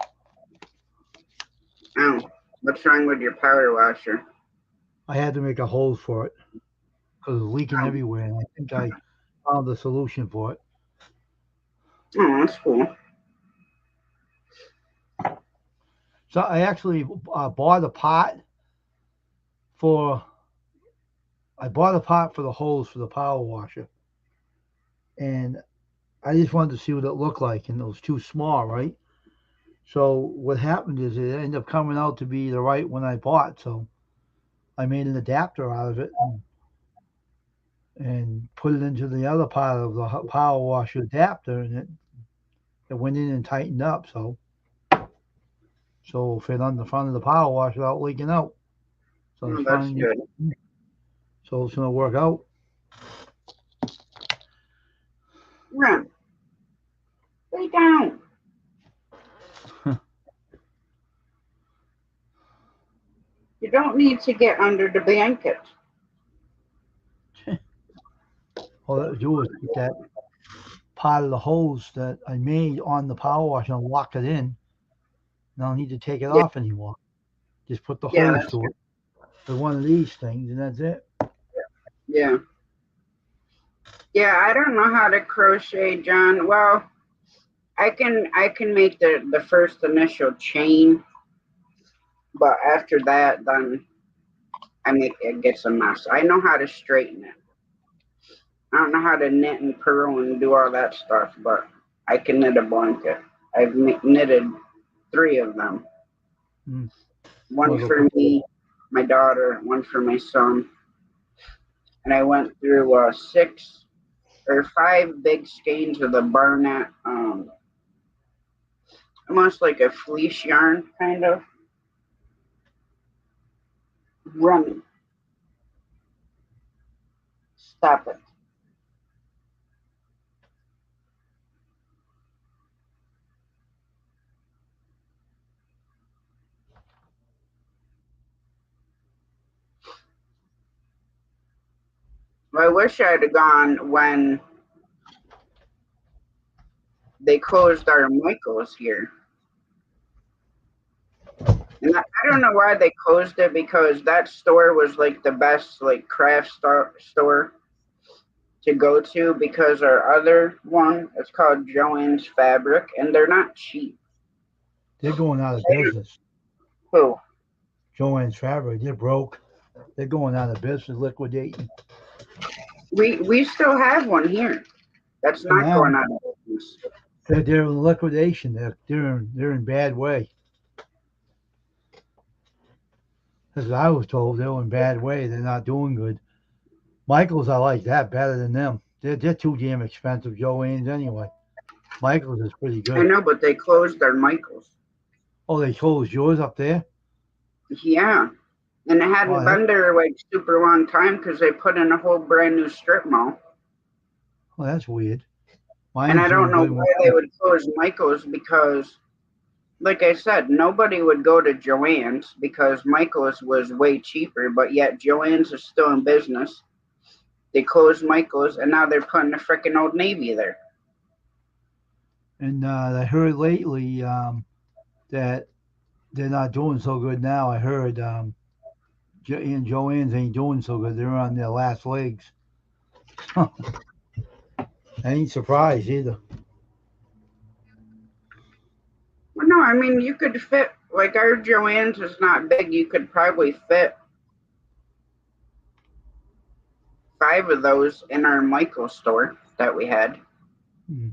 Speaker 1: Oh, what's wrong with your power washer?
Speaker 3: I had to make a hole for it because it was leaking
Speaker 1: Oh,
Speaker 3: everywhere, and I think I found the solution for it.
Speaker 1: oh, that's cool.
Speaker 3: So I actually bought a pot for. I bought a pot for the hose for the power washer, and I just wanted to see what it looked like, and it was too small, right? So what happened is it ended up coming out to be the right one I bought. So I made an adapter out of it and put it into the other part of the power washer adapter, and it went in and tightened up. So it'll fit on the front of the power washer without leaking out. So
Speaker 1: Oh,
Speaker 3: it's
Speaker 1: that's
Speaker 3: fine.
Speaker 1: good.
Speaker 3: So it's gonna work out.
Speaker 1: Run. Lay down. You don't need to get under the blanket.
Speaker 3: All I do is put that part of the hose that I made on the power washer and lock it in. I don't need to take it
Speaker 1: Yeah,
Speaker 3: off anymore. Just put the
Speaker 1: yeah,
Speaker 3: hose
Speaker 1: that's
Speaker 3: to
Speaker 1: good.
Speaker 3: it with one of these things, and that's it.
Speaker 1: Yeah. Yeah, I don't know how to crochet, John. Well, I can make the first initial chain, but after that, then I make it gets a mess. I know how to straighten it. I don't know how to knit and purl and do all that stuff, but I can knit a blanket. I've knitted 3 of them.
Speaker 3: Mm.
Speaker 1: One
Speaker 3: Want to go
Speaker 1: for
Speaker 3: put
Speaker 1: me, my daughter, one for my son. And I went through 6 or 5 big skeins of the Barnett, almost like a fleece yarn, kind of. Run. Stop it. Well, I wish I'd have gone when they closed our Michaels here. And I don't know why they closed it, because that store was like the best like craft store to go to, because our other one, it's called Joann's Fabric, and they're not cheap.
Speaker 3: they're going out of business.
Speaker 1: Who?
Speaker 3: Joann's Fabric, they're broke. They're going out of business, liquidating.
Speaker 1: We still have one here. That's
Speaker 3: I
Speaker 1: not
Speaker 3: know.
Speaker 1: going out of business.
Speaker 3: They're in liquidation. They're in bad way. As I was told, they're in bad way. They're not doing good. Michaels, I like that better than them. They're too damn expensive, Joann's anyway. Michaels is pretty
Speaker 1: I
Speaker 3: good.
Speaker 1: know, but they closed our Michaels.
Speaker 3: Oh, they closed yours up there?
Speaker 1: Yeah. And it
Speaker 3: Oh,
Speaker 1: hadn't been there like super long time, because they put in a whole brand new strip mall.
Speaker 3: that's weird.
Speaker 1: And
Speaker 3: Mine's
Speaker 1: I don't
Speaker 3: doing
Speaker 1: know
Speaker 3: good.
Speaker 1: why they would close Michaels, because, like I said, nobody would go to Joann's because Michaels was way cheaper, but yet Joann's is still in business. They closed Michaels, and now they're putting a freaking Old Navy there.
Speaker 3: And I heard lately that they're not doing so good now. I heard and Joann's ain't doing so good. They're on their last legs. I ain't surprised either.
Speaker 1: Well, no, I mean, you could fit, like, our Joann's is not big. You could probably fit 5 of those in our Michaels store that we had.
Speaker 3: Hmm.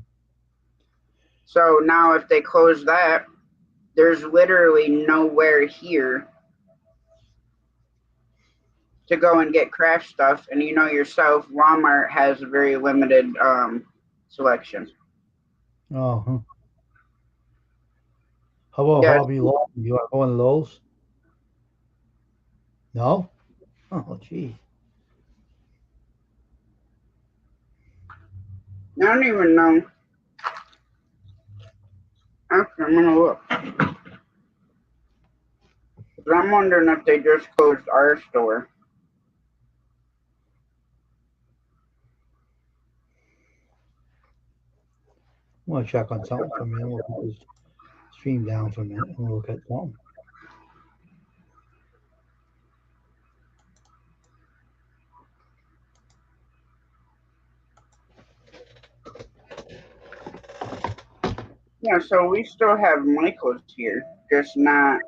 Speaker 1: So now if they close that, there's literally nowhere here to go and get craft stuff. And you know yourself, Walmart has a very limited selection.
Speaker 3: Oh, huh. How about
Speaker 1: Yeah,
Speaker 3: Hobby Lobby? You want one of those? No? Oh, gee.
Speaker 1: I don't even know. Actually, I'm gonna look. 'Cause I'm wondering if they just closed our store.
Speaker 3: I want to check on something for a minute. We'll put this stream down for a minute and we'll look at something.
Speaker 1: Yeah, so we still have Michael's here, just not.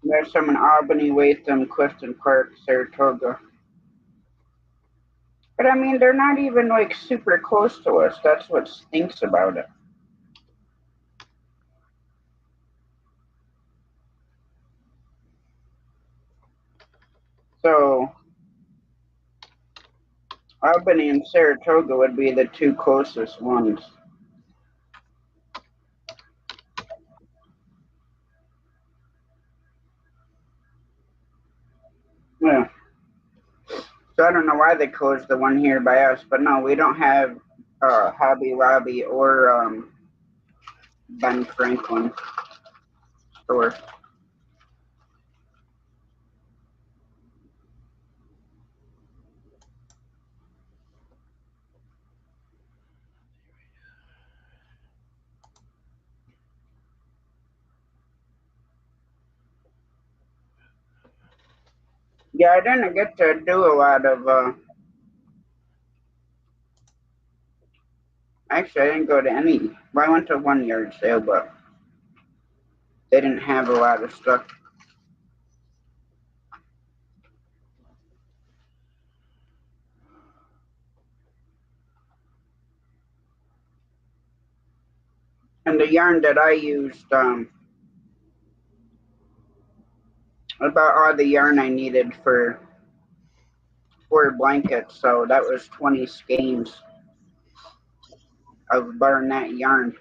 Speaker 1: There's some in Albany, Watham, Clifton Park, Saratoga. But I mean, they're not even like super close to us. That's what stinks about it. So Albany and Saratoga would be the two closest ones. Yeah. So I don't know why they closed the one here by us, but no, we don't have Hobby Lobby or Ben Franklin store. Yeah, I didn't get to do a lot of. Actually, I didn't go to any. Well, I went to one yard sale, but they didn't have a lot of stuff. And the yarn that I used, about all the yarn I needed for 4 blankets, so that was 20 skeins of Barnett yarn.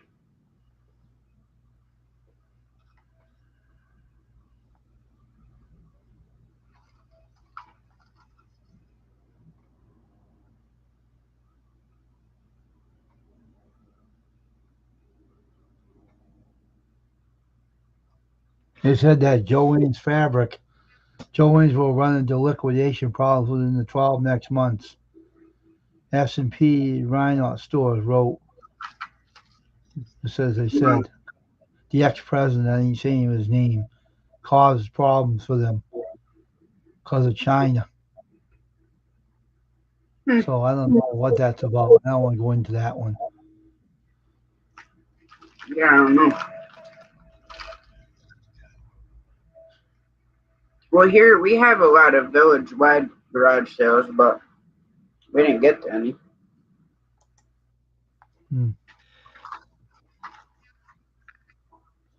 Speaker 3: They said that Joanne's Fabric, Joanne's will run into liquidation problems within the 12 next months. S&P Rhino stores wrote. It says they said the ex-president, I ain't saying his name, caused problems for them because of China. So I don't know what that's about. I don't want to go into that one.
Speaker 1: Yeah, I don't know. Well, here we have a lot of village-wide garage sales, but we didn't get to any.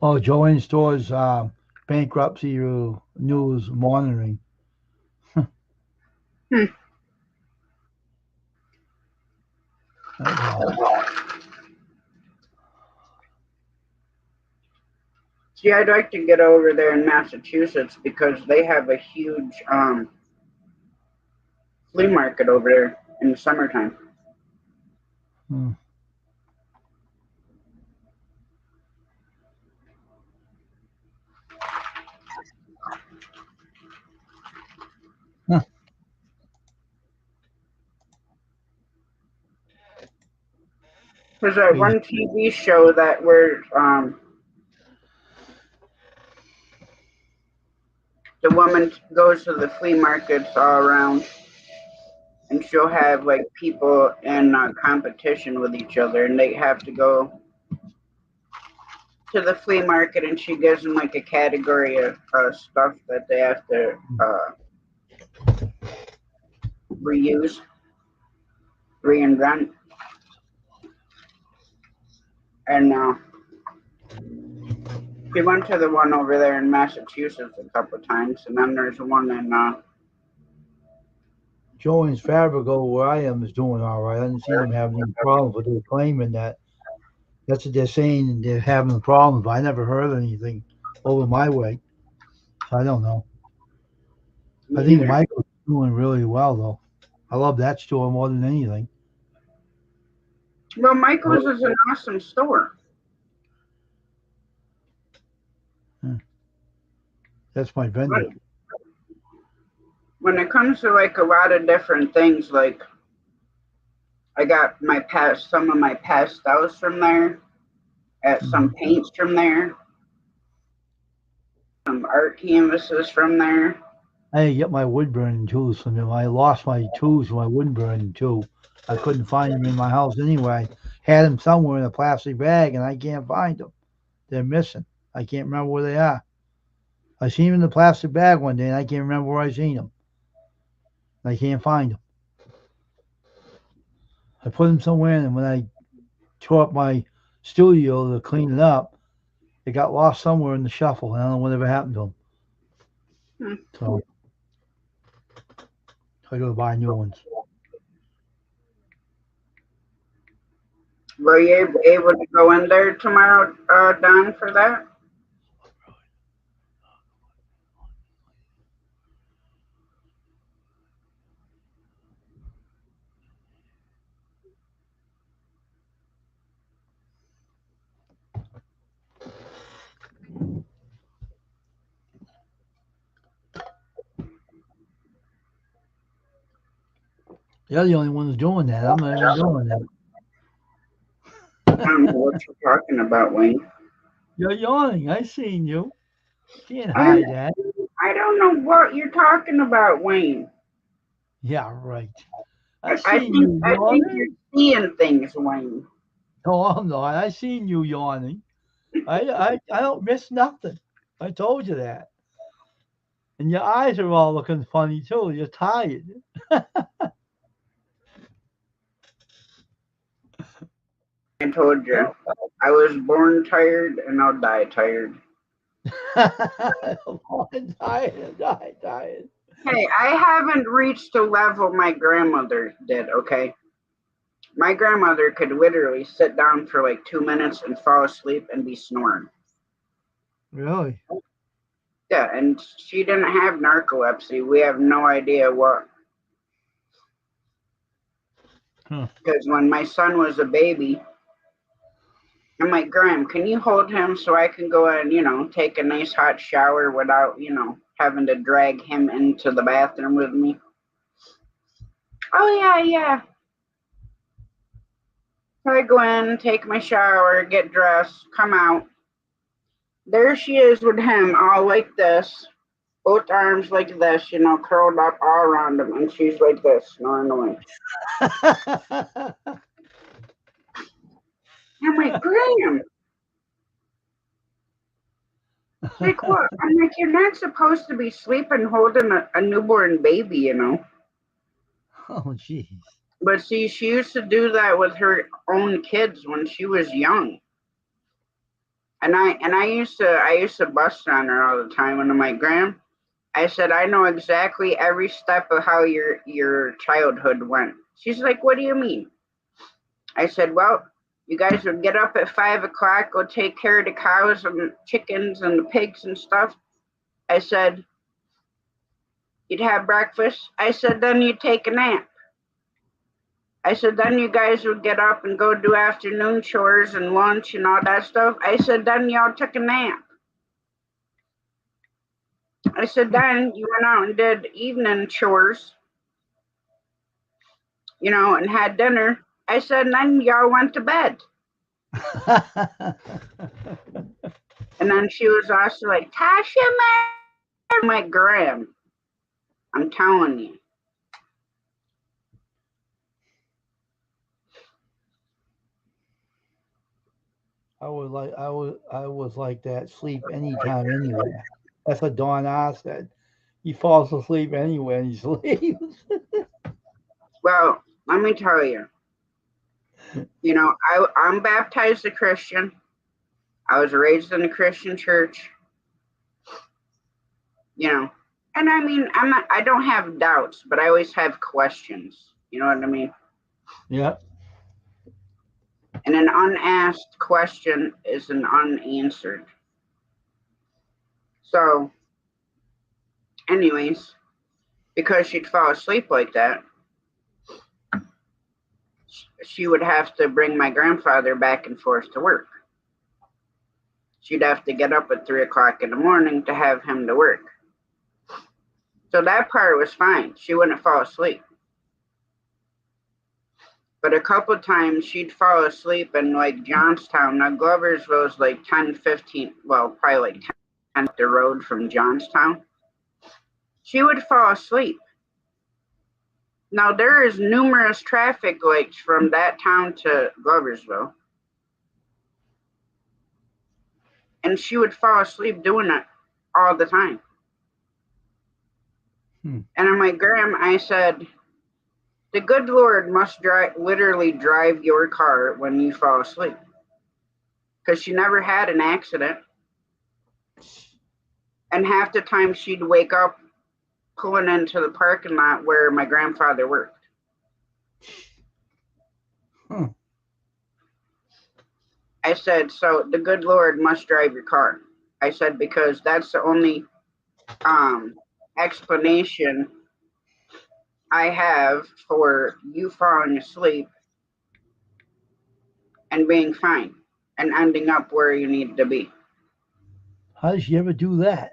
Speaker 3: Oh, Joanne Stores bankruptcy news monitoring.
Speaker 1: See, I'd like to get over there in Massachusetts because they have a huge flea market over there in the summertime. There's that one TV show that where the woman goes to the flea markets all around, and she'll have like people in competition with each other, and they have to go to the flea market, and she gives them like a category of stuff that they have to reuse, reinvent, and we went to the one over there in Massachusetts a couple of times, and then there's one in
Speaker 3: Joanne's Fabrico, where I am, is doing all right. I didn't see them having any problems, but they're claiming that that's what they're saying. They're having problems, but I never heard anything over my way. So I don't know. I
Speaker 1: Me
Speaker 3: think
Speaker 1: either.
Speaker 3: Michael's doing really well, though. I love that store more than anything.
Speaker 1: Well, Michael's is an awesome store.
Speaker 3: That's my vendor.
Speaker 1: When, when it comes to like a lot of different things, like I got some of my pastels from there, at some
Speaker 3: Mhm.
Speaker 1: paints from there, some art canvases from there.
Speaker 3: I get my wood burning tools from them. I lost my tools for my wood burning too. I couldn't find them in my house anyway. Had them somewhere in a plastic bag, and I can't find them. They're missing. I can't remember where they are. I seen them in the plastic bag one day, and I can't remember where I seen them. I can't find them. I put them somewhere, and when I tore up my studio to clean it up, they got lost somewhere in the shuffle. I don't know whatever happened to them.
Speaker 1: Hmm.
Speaker 3: So I got to buy new ones.
Speaker 1: Were you able to go in there tomorrow, Don, for that?
Speaker 3: You're the only one who's doing that. I'm not even doing that.
Speaker 1: I don't know what you're talking about, Wayne.
Speaker 3: You're yawning. I seen you. Can't
Speaker 1: I don't,
Speaker 3: hide that.
Speaker 1: I don't know what you're talking about, Wayne.
Speaker 3: Yeah, right. I
Speaker 1: I
Speaker 3: seen
Speaker 1: think
Speaker 3: you
Speaker 1: I think you're
Speaker 3: yawning.
Speaker 1: seeing things, Wayne.
Speaker 3: No, I'm not. I seen you yawning. I don't miss nothing. I told you that. And your eyes are all looking funny too. You're tired.
Speaker 1: I told you, I was born tired and I'll die tired.
Speaker 3: I'm tired. I'm tired.
Speaker 1: Hey, I haven't reached the level my grandmother did, okay? My grandmother could literally sit down for like 2 minutes and fall asleep and be snoring.
Speaker 3: Really?
Speaker 1: Yeah, and she didn't have narcolepsy. We have no idea what.
Speaker 3: Huh.
Speaker 1: Because when my son was a baby, I'm like, Graham, can you hold him so I can go and, take a nice hot shower without, having to drag him into the bathroom with me? Oh, yeah, yeah. So I go in, take my shower, get dressed, come out. There she is with him, all like this, both arms like this, curled up all around him, and she's like this, snoring away. I'm like, Graham. Like what? I'm like, you're not supposed to be sleeping holding a newborn baby.
Speaker 3: Oh, jeez.
Speaker 1: But see, she used to do that with her own kids when she was young. And I used to bust on her all the time, and I'm like, Graham, I said, I know exactly every step of how your childhood went. She's like, what do you mean? I said, well, you guys would get up at 5 o'clock, go take care of the cows and chickens and the pigs and stuff. I said, you'd have breakfast. I said, then you'd take a nap. I said, then you guys would get up and go do afternoon chores and lunch and all that stuff. I said, then y'all took a nap. I said, then you went out and did evening chores, and had dinner. I said, and then y'all went to bed. And then she was also like, Tasha, man. I'm like, Graham, I'm telling you.
Speaker 3: I was like that. Sleep anytime, anywhere. That's what Don R said. He falls asleep anywhere and he sleeps.
Speaker 1: Well, let me tell you, I'm baptized a Christian. I was raised in a Christian church. You know, And I mean, I don't have doubts, but I always have questions. You know what I mean?
Speaker 3: Yeah.
Speaker 1: And an unasked question is an unanswered. So, anyways, because she'd fall asleep like that, she would have to bring my grandfather back and forth to work. She'd have to get up at 3 o'clock in the morning to have him to work. So that part was fine. She wouldn't fall asleep. But a couple times she'd fall asleep in like Johnstown. Now Gloversville is like 10, 15, well, probably like 10 up the road from Johnstown. She would fall asleep. Now there is numerous traffic lights from that town to Gloversville. And she would fall asleep doing it all the time. And I'm like, Graham, I said, the good Lord must literally drive your car when you fall asleep. Because she never had an accident. And half the time she'd wake up pulling into the parking lot where my grandfather worked. I said, so the good Lord must drive your car. I said, because that's the only explanation I have for you falling asleep and being fine and ending up where you need to be.
Speaker 3: How did she ever do that?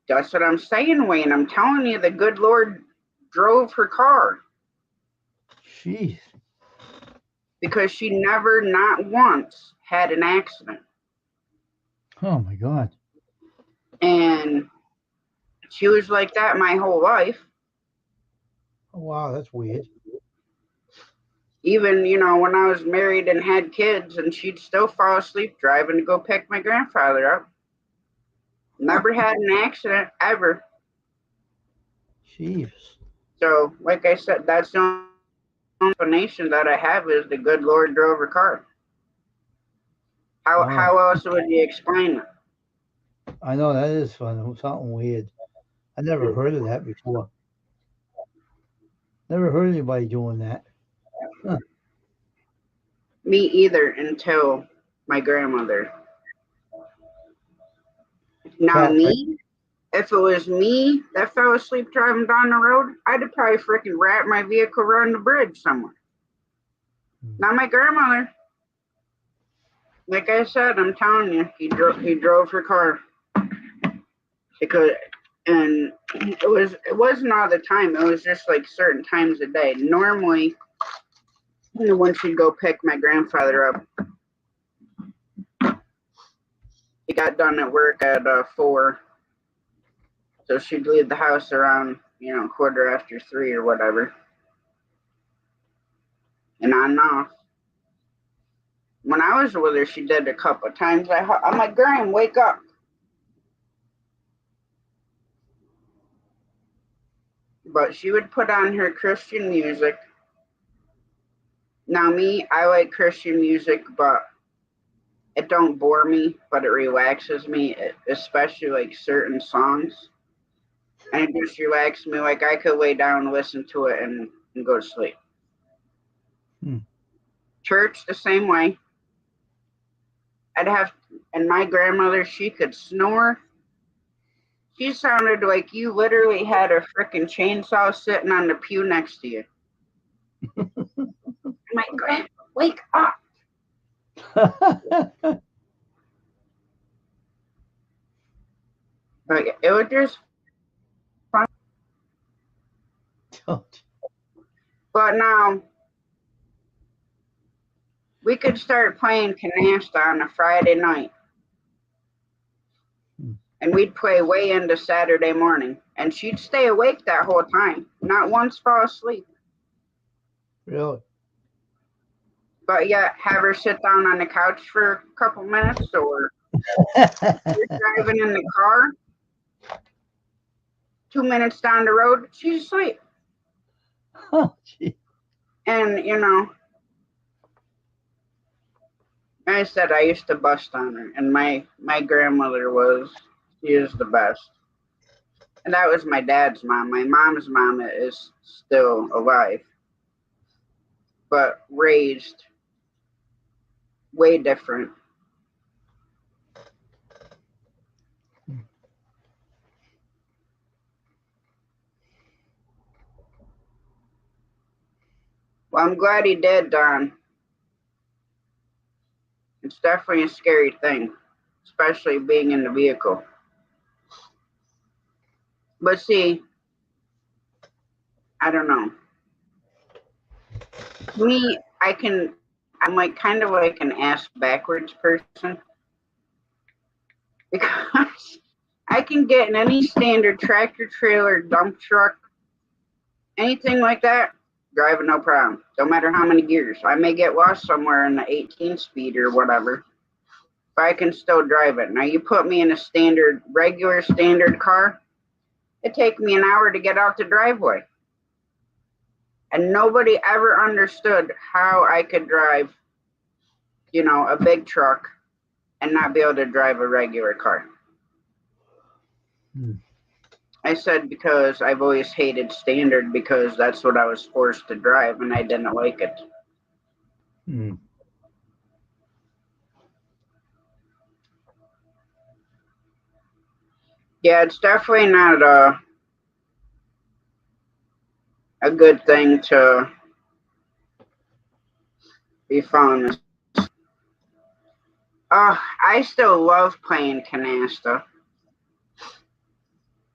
Speaker 1: That's what I'm saying, Wayne. I'm telling you, the good Lord drove her car.
Speaker 3: Jeez.
Speaker 1: Because she never, not once, had an accident.
Speaker 3: Oh my God.
Speaker 1: And she was like that my whole life.
Speaker 3: Oh, wow, that's weird.
Speaker 1: Even, when I was married and had kids, and she'd still fall asleep driving to go pick my grandfather up. Never had an accident, ever.
Speaker 3: Jeez.
Speaker 1: So, like I said, that's the only explanation that I have is the good Lord drove her car. How else would you explain it?
Speaker 3: I know that is fun. Something weird. I never heard of that before. Never heard anybody doing that. Huh.
Speaker 1: Me either until my grandmother. Now me, if it was me that fell asleep driving down the road, I'd have probably freaking wrapped my vehicle around the bridge somewhere. Not my grandmother. Like I said, I'm telling you, he drove her car. And it wasn't all the time. It was just like certain times a day. Normally, when she'd go pick my grandfather up, he got done at work at 4. So she'd leave the house around, 3:15 or whatever. And on and off. When I was with her, she did a couple of times. I'm like, Graham, wake up. But she would put on her Christian music. Now me, I like Christian music, but it don't bore me, but it relaxes me, especially like certain songs. And it just relaxes me. Like I could lay down and listen to it and go to sleep. Church, the same way. And my grandmother, she could snore. She sounded like you literally had a freaking chainsaw sitting on the pew next to you. I'm like, Grandma, wake up. Like, it was just fun. But now, we could start playing canasta on a Friday night. And we'd play way into Saturday morning. And she'd stay awake that whole time. Not once fall asleep.
Speaker 3: Really?
Speaker 1: But yeah, have her sit down on the couch for a couple minutes, or you're driving in the car, 2 minutes down the road, she's asleep.
Speaker 3: Oh, gee.
Speaker 1: And, I said I used to bust on her, and my grandmother she is the best. And that was my dad's mom. My mom's mom is still alive, but raised way different. Well, I'm glad he did, Don. It's definitely a scary thing, especially being in the vehicle. But see, I don't know. Me, I'm like kind of like an ass backwards person because I can get in any standard tractor trailer, dump truck, anything like that, driving no problem. Don't matter how many gears. I may get lost somewhere in the 18 speed or whatever, but I can still drive it. Now you put me in a regular standard car, it take me an hour to get out the driveway. And nobody ever understood how I could drive, a big truck and not be able to drive a regular car. I said because I've always hated standard because that's what I was forced to drive and I didn't like it. Yeah, it's definitely not a good thing to be following this. I still love playing canasta.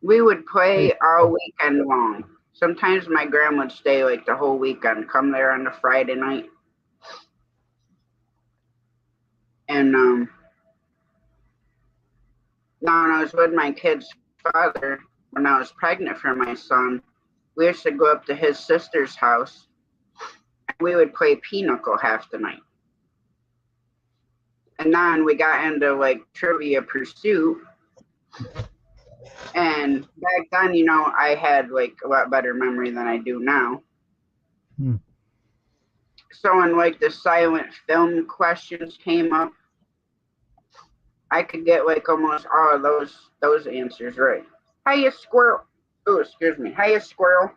Speaker 1: We would play all weekend long. Sometimes my grandma would stay like the whole weekend, come there on a Friday night. And now when I was with my kid's father, when I was pregnant for my son, we used to go up to his sister's house and we would play pinochle half the night. And then we got into like Trivia Pursuit. And back then, I had like a lot better memory than I do now. So when like the silent film questions came up, I could get like almost all of those answers right. Hiya, squirrel. Oh, excuse me. Hiya, squirrel.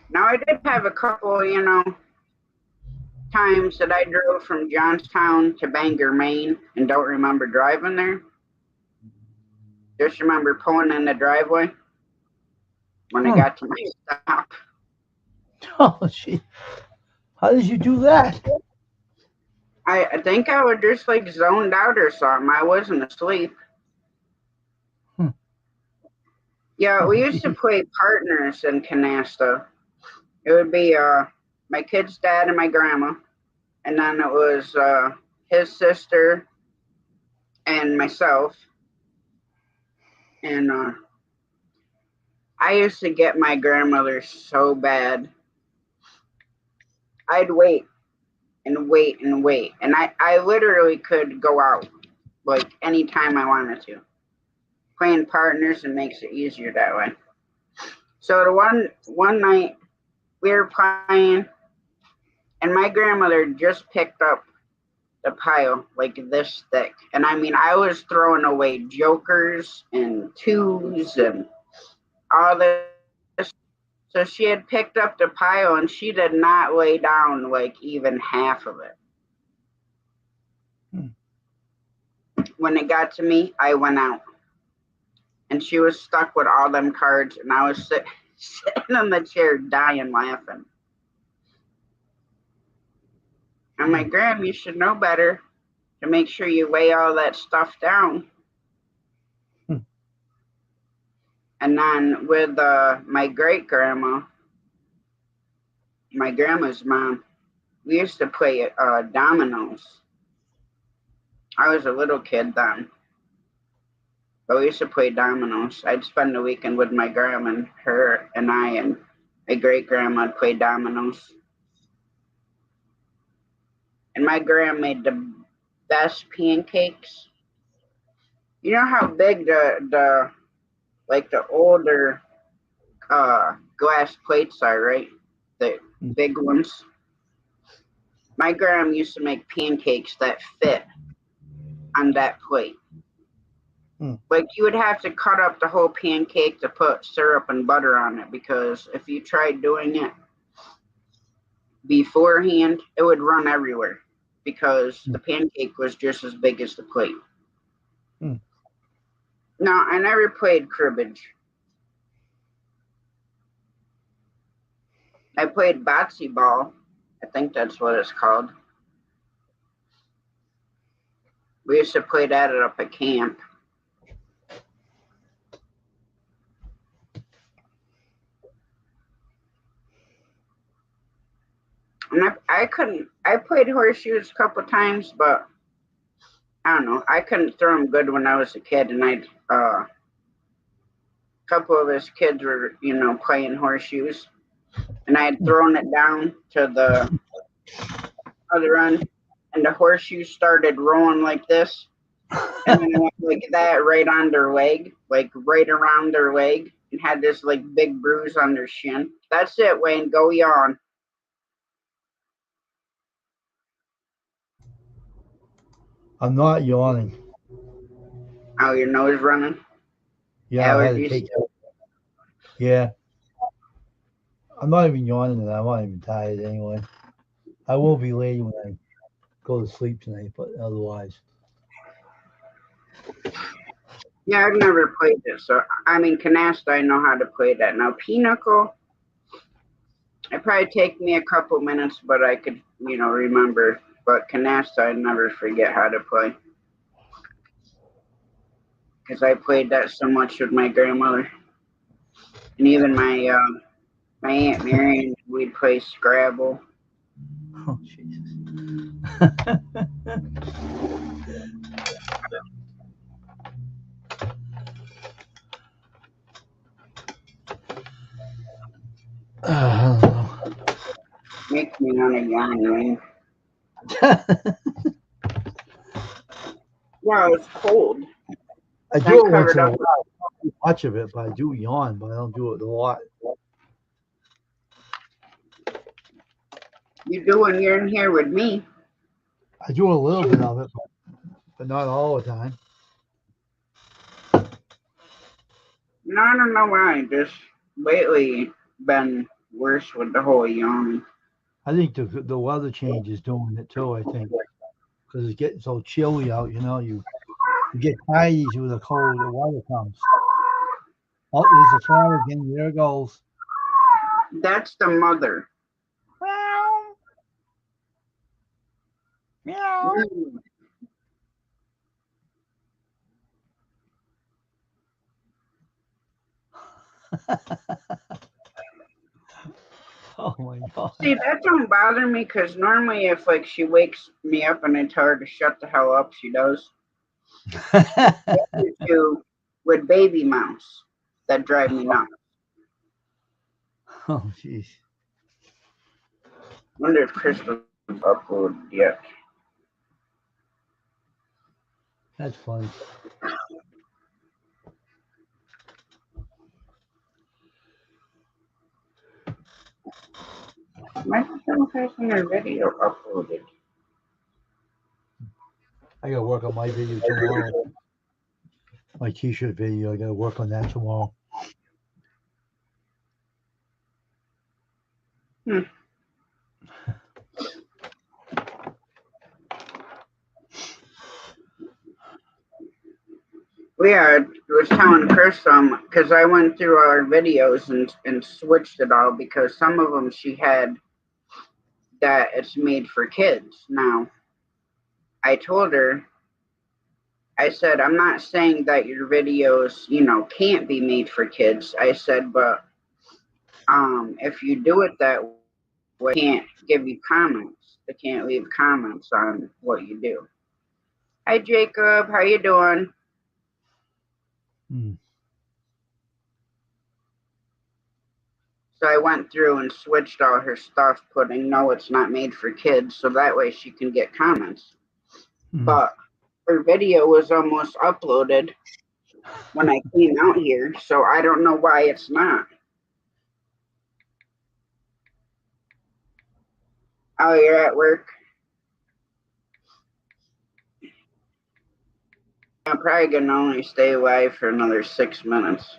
Speaker 1: Now I did have a couple, times that I drove from Johnstown to Bangor, Maine, and don't remember driving there. Just remember pulling in the driveway when I got to my stop.
Speaker 3: Oh, gee. How did you do that?
Speaker 1: I think I was just like zoned out or something. I wasn't asleep. Yeah, we used to play partners in canasta. It would be my kid's dad and my grandma, and then it was his sister and myself. And I used to get my grandmother so bad. I'd wait and wait and wait. And I literally could go out like anytime I wanted to. Playing partners, and makes it easier that way. So the one night we were playing and my grandmother just picked up the pile like this thick. And I mean, I was throwing away jokers and twos and all this. So she had picked up the pile and she did not lay down like even half of it. When it got to me, I went out. And she was stuck with all them cards and I was sitting on the chair dying laughing. I'm like, Graham, you should know better to make sure you lay all that stuff down. And then with my great grandma, my grandma's mom, we used to play dominoes. I was a little kid then, but we used to play dominoes. I'd spend the weekend with my grandma and her and I and my great grandma would play dominoes. And my grandma made the best pancakes. You know how big the older glass plates are, right? The big ones. My grandma used to make pancakes that fit on that plate. Like you would have to cut up the whole pancake to put syrup and butter on it, because if you tried doing it beforehand, it would run everywhere because the pancake was just as big as the plate.
Speaker 3: Mm.
Speaker 1: No, I never played cribbage. I played bocce ball. I think that's what it's called. We used to play that up at camp. And I played horseshoes a couple times, but I don't know. I couldn't throw them good when I was a kid, and a couple of us kids were, playing horseshoes, and I had thrown it down to the other end, and the horseshoe started rolling like this, and then it went like that right on their leg, like right around their leg, and had this like big bruise on their shin. That's it, Wayne. Go yawn.
Speaker 3: I'm not yawning.
Speaker 1: Oh, your nose running?
Speaker 3: Yeah, I had to
Speaker 1: Allergies?
Speaker 3: take that. Yeah. I'm not even yawning and I'm not even tired anyway. I will be late when I go to sleep tonight, but otherwise.
Speaker 1: Yeah, I've never played it. So, I mean, canasta, I know how to play that. Now, pinochle, it probably take me a couple minutes, but I could, remember. But canasta, I never forget how to play. Because I played that so much with my grandmother. And even my Aunt Marion, we'd play Scrabble.
Speaker 3: Oh, Jesus. I don't
Speaker 1: Makes me want to yawn, man.
Speaker 3: know.
Speaker 1: Well, it's cold.
Speaker 3: I
Speaker 1: So
Speaker 3: do
Speaker 1: I'm
Speaker 3: it once
Speaker 1: covered
Speaker 3: in a
Speaker 1: up.
Speaker 3: while. Not too much of it, but I do yawn, but I don't do it a lot.
Speaker 1: You do when you're in here with me.
Speaker 3: I do a little bit of it, but not all the time.
Speaker 1: No, I don't know why. Just lately been worse with the whole yawning.
Speaker 3: I think the weather change is doing it too. I think because it's getting so chilly out. You get tired easy with the cold. The weather comes. Oh, there's a fire again. There it goes.
Speaker 1: That's the mother.
Speaker 3: Meow. Meow.
Speaker 1: Mm.
Speaker 3: Oh my god.
Speaker 1: See, that don't bother me because normally if like she wakes me up and I tell her to shut the hell up, she does. To with baby mouse that drive me nuts.
Speaker 3: Oh jeez.
Speaker 1: Wonder if Crystal uploaded yet.
Speaker 3: That's funny.
Speaker 1: Microphone hasn't her video uploaded.
Speaker 3: I gotta work on my video tomorrow. My t-shirt video. I gotta work on that tomorrow.
Speaker 1: Hmm. Yeah, I was telling Chris because I went through our videos and switched it all because some of them she had that it's made for kids. Now, I told her, I said, I'm not saying that your videos, can't be made for kids. I said, but if you do it that way, they can't give you comments. They can't leave comments on what you do. Hi, Jacob. How you doing?
Speaker 3: Hmm.
Speaker 1: So I went through and switched all her stuff, putting no, it's not made for kids, so that way she can get comments.
Speaker 3: Hmm.
Speaker 1: But her video was almost uploaded when I came out here, so I don't know why it's not. Oh, you're at work? I'm probably gonna only stay live for another 6 minutes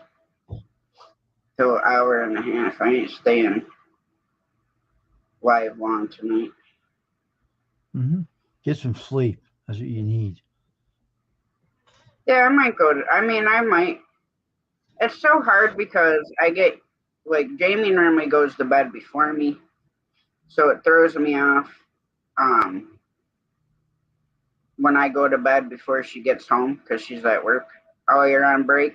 Speaker 1: to an hour and a half. I ain't staying live long tonight.
Speaker 3: Mm-hmm. Get some sleep. That's what you need.
Speaker 1: Yeah, I might go to. I mean, I might. It's so hard because I get like Jamie normally goes to bed before me, so it throws me off. Um, when I go to bed before she gets home because she's at work. Oh, you're on break.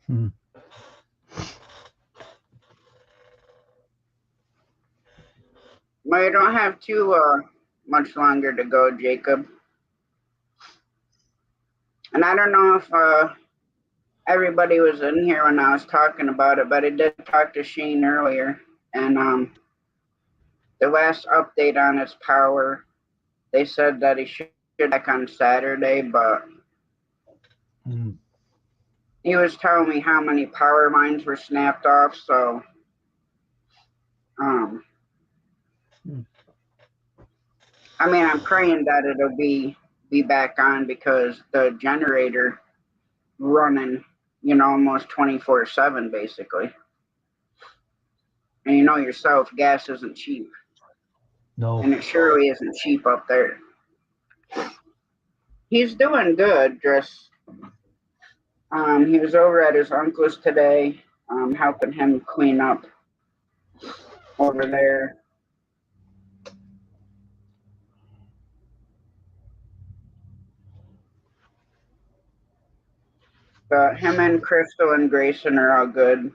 Speaker 3: Hmm.
Speaker 1: Well, you don't have too much longer to go, Jacob. And I don't know if everybody was in here when I was talking about it, but I did talk to Shane earlier, and the last update on his power, they said that he should be back on Saturday, but
Speaker 3: Mm.
Speaker 1: he was telling me how many power lines were snapped off, so um, I mean, I'm praying that it'll be back on because the generator running, almost 24/7 basically. And you know yourself, gas isn't cheap,
Speaker 3: No.
Speaker 1: and it surely isn't cheap up there. He's doing good. Just he was over at his uncle's today, helping him clean up over there. But him and Crystal and Grayson are all good.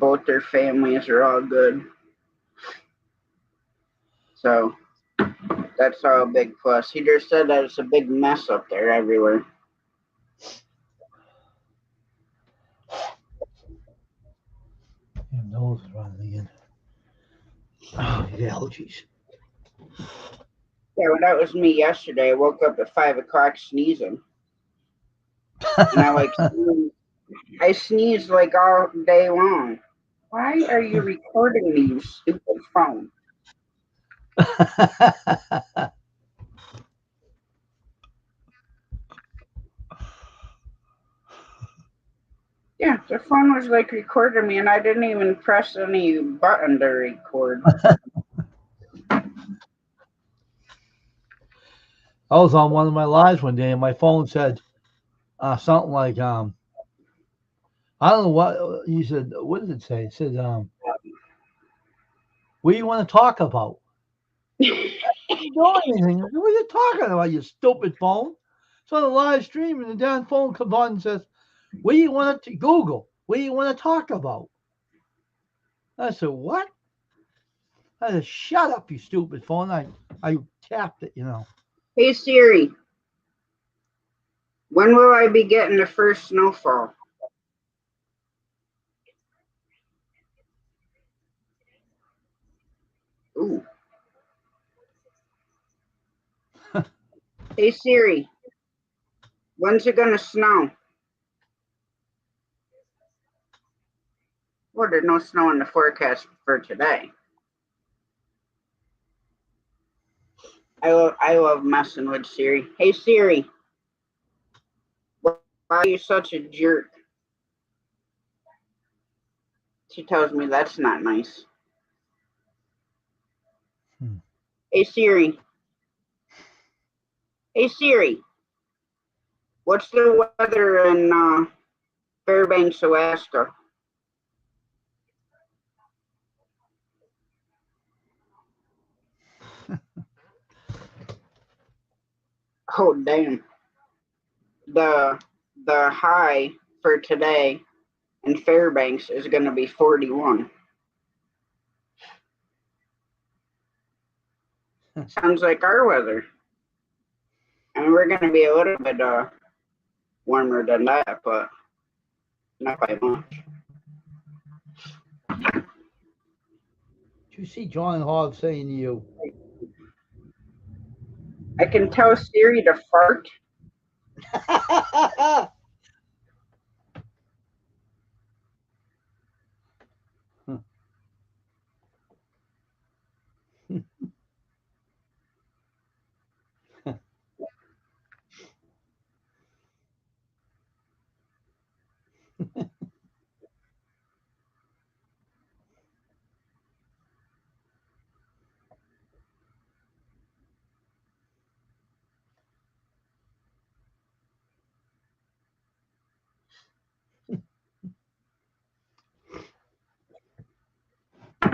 Speaker 1: Both their families are all good. So that's all a big plus. He just said that it's a big mess up there everywhere.
Speaker 3: Your nose is running again. Oh, you got allergies.
Speaker 1: Yeah, well, that was me yesterday. I woke up at 5 o'clock sneezing, and I sneezed like all day long. Why are you recording me, you stupid phone? Yeah, the phone was like recording me, and I didn't even press any button to record.
Speaker 3: I was on one of my lives one day and my phone said something like, I don't know what he said. What did it say? It said, what do you want to talk about? I didn't do anything. What are you talking about, you stupid phone? It's on a live stream and the damn phone comes on and says, what do you want to Google? What do you want to talk about? I said, what? I said, shut up, you stupid phone. I tapped it.
Speaker 1: Hey Siri, when will I be getting the first snowfall? Ooh. Hey Siri, when's it gonna snow? Well, there's no snow in the forecast for today. I love messing with Siri. Hey Siri, why are you such a jerk? She tells me that's not nice.
Speaker 3: Hmm.
Speaker 1: Hey Siri. Hey Siri, what's the weather in Fairbanks, Alaska? Oh damn. The the high for today in Fairbanks is gonna be 41. Sounds like our weather. And we're gonna be a little bit warmer than that, but not by much.
Speaker 3: Did you see John Hogg saying to you,
Speaker 1: I can tell Siri to fart.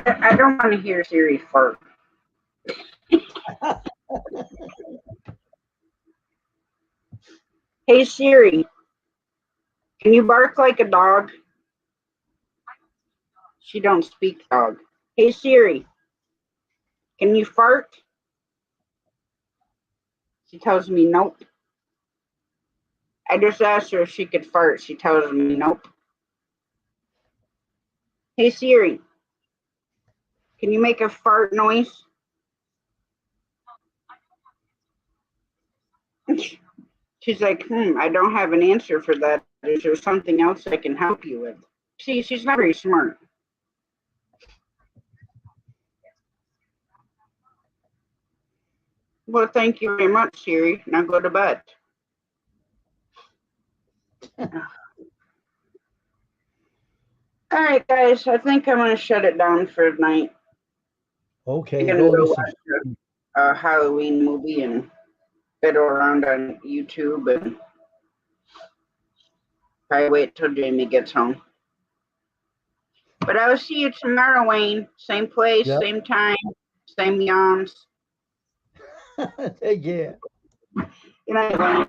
Speaker 1: I don't want to hear Siri fart. Hey Siri, can you bark like a dog? She don't speak dog. Hey Siri, can you fart? She tells me nope. I just asked her if she could fart. She tells me nope. Hey Siri, can you make a fart noise? She's like, I don't have an answer for that. Is there something else I can help you with? See, she's not very smart. Well, thank you very much, Siri. Now go to bed. All right, guys. I think I'm going to shut it down for tonight.
Speaker 3: Okay,
Speaker 1: I'm going to go watch a Halloween movie and fiddle around on YouTube and probably wait till Jamie gets home. But I will see you tomorrow, Wayne. Same place, same time, same yawns.
Speaker 3: Take care.
Speaker 1: Good night, Wayne.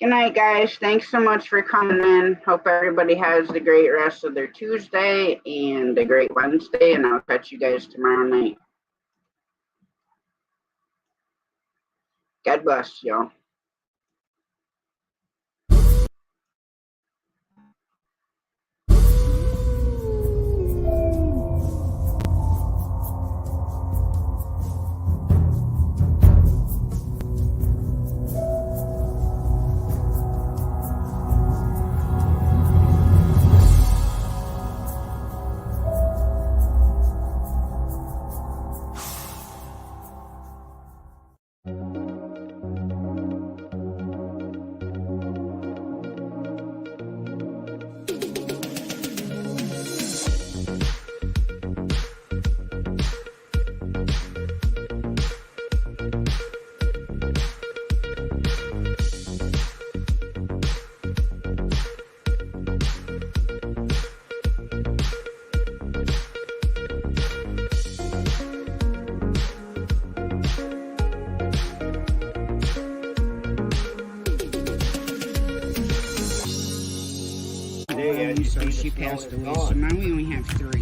Speaker 1: Good night, guys. Thanks so much for coming in. Hope everybody has a great rest of their Tuesday and a great Wednesday, and I'll catch you guys tomorrow night. God bless y'all. She passed away, so now we only have 3.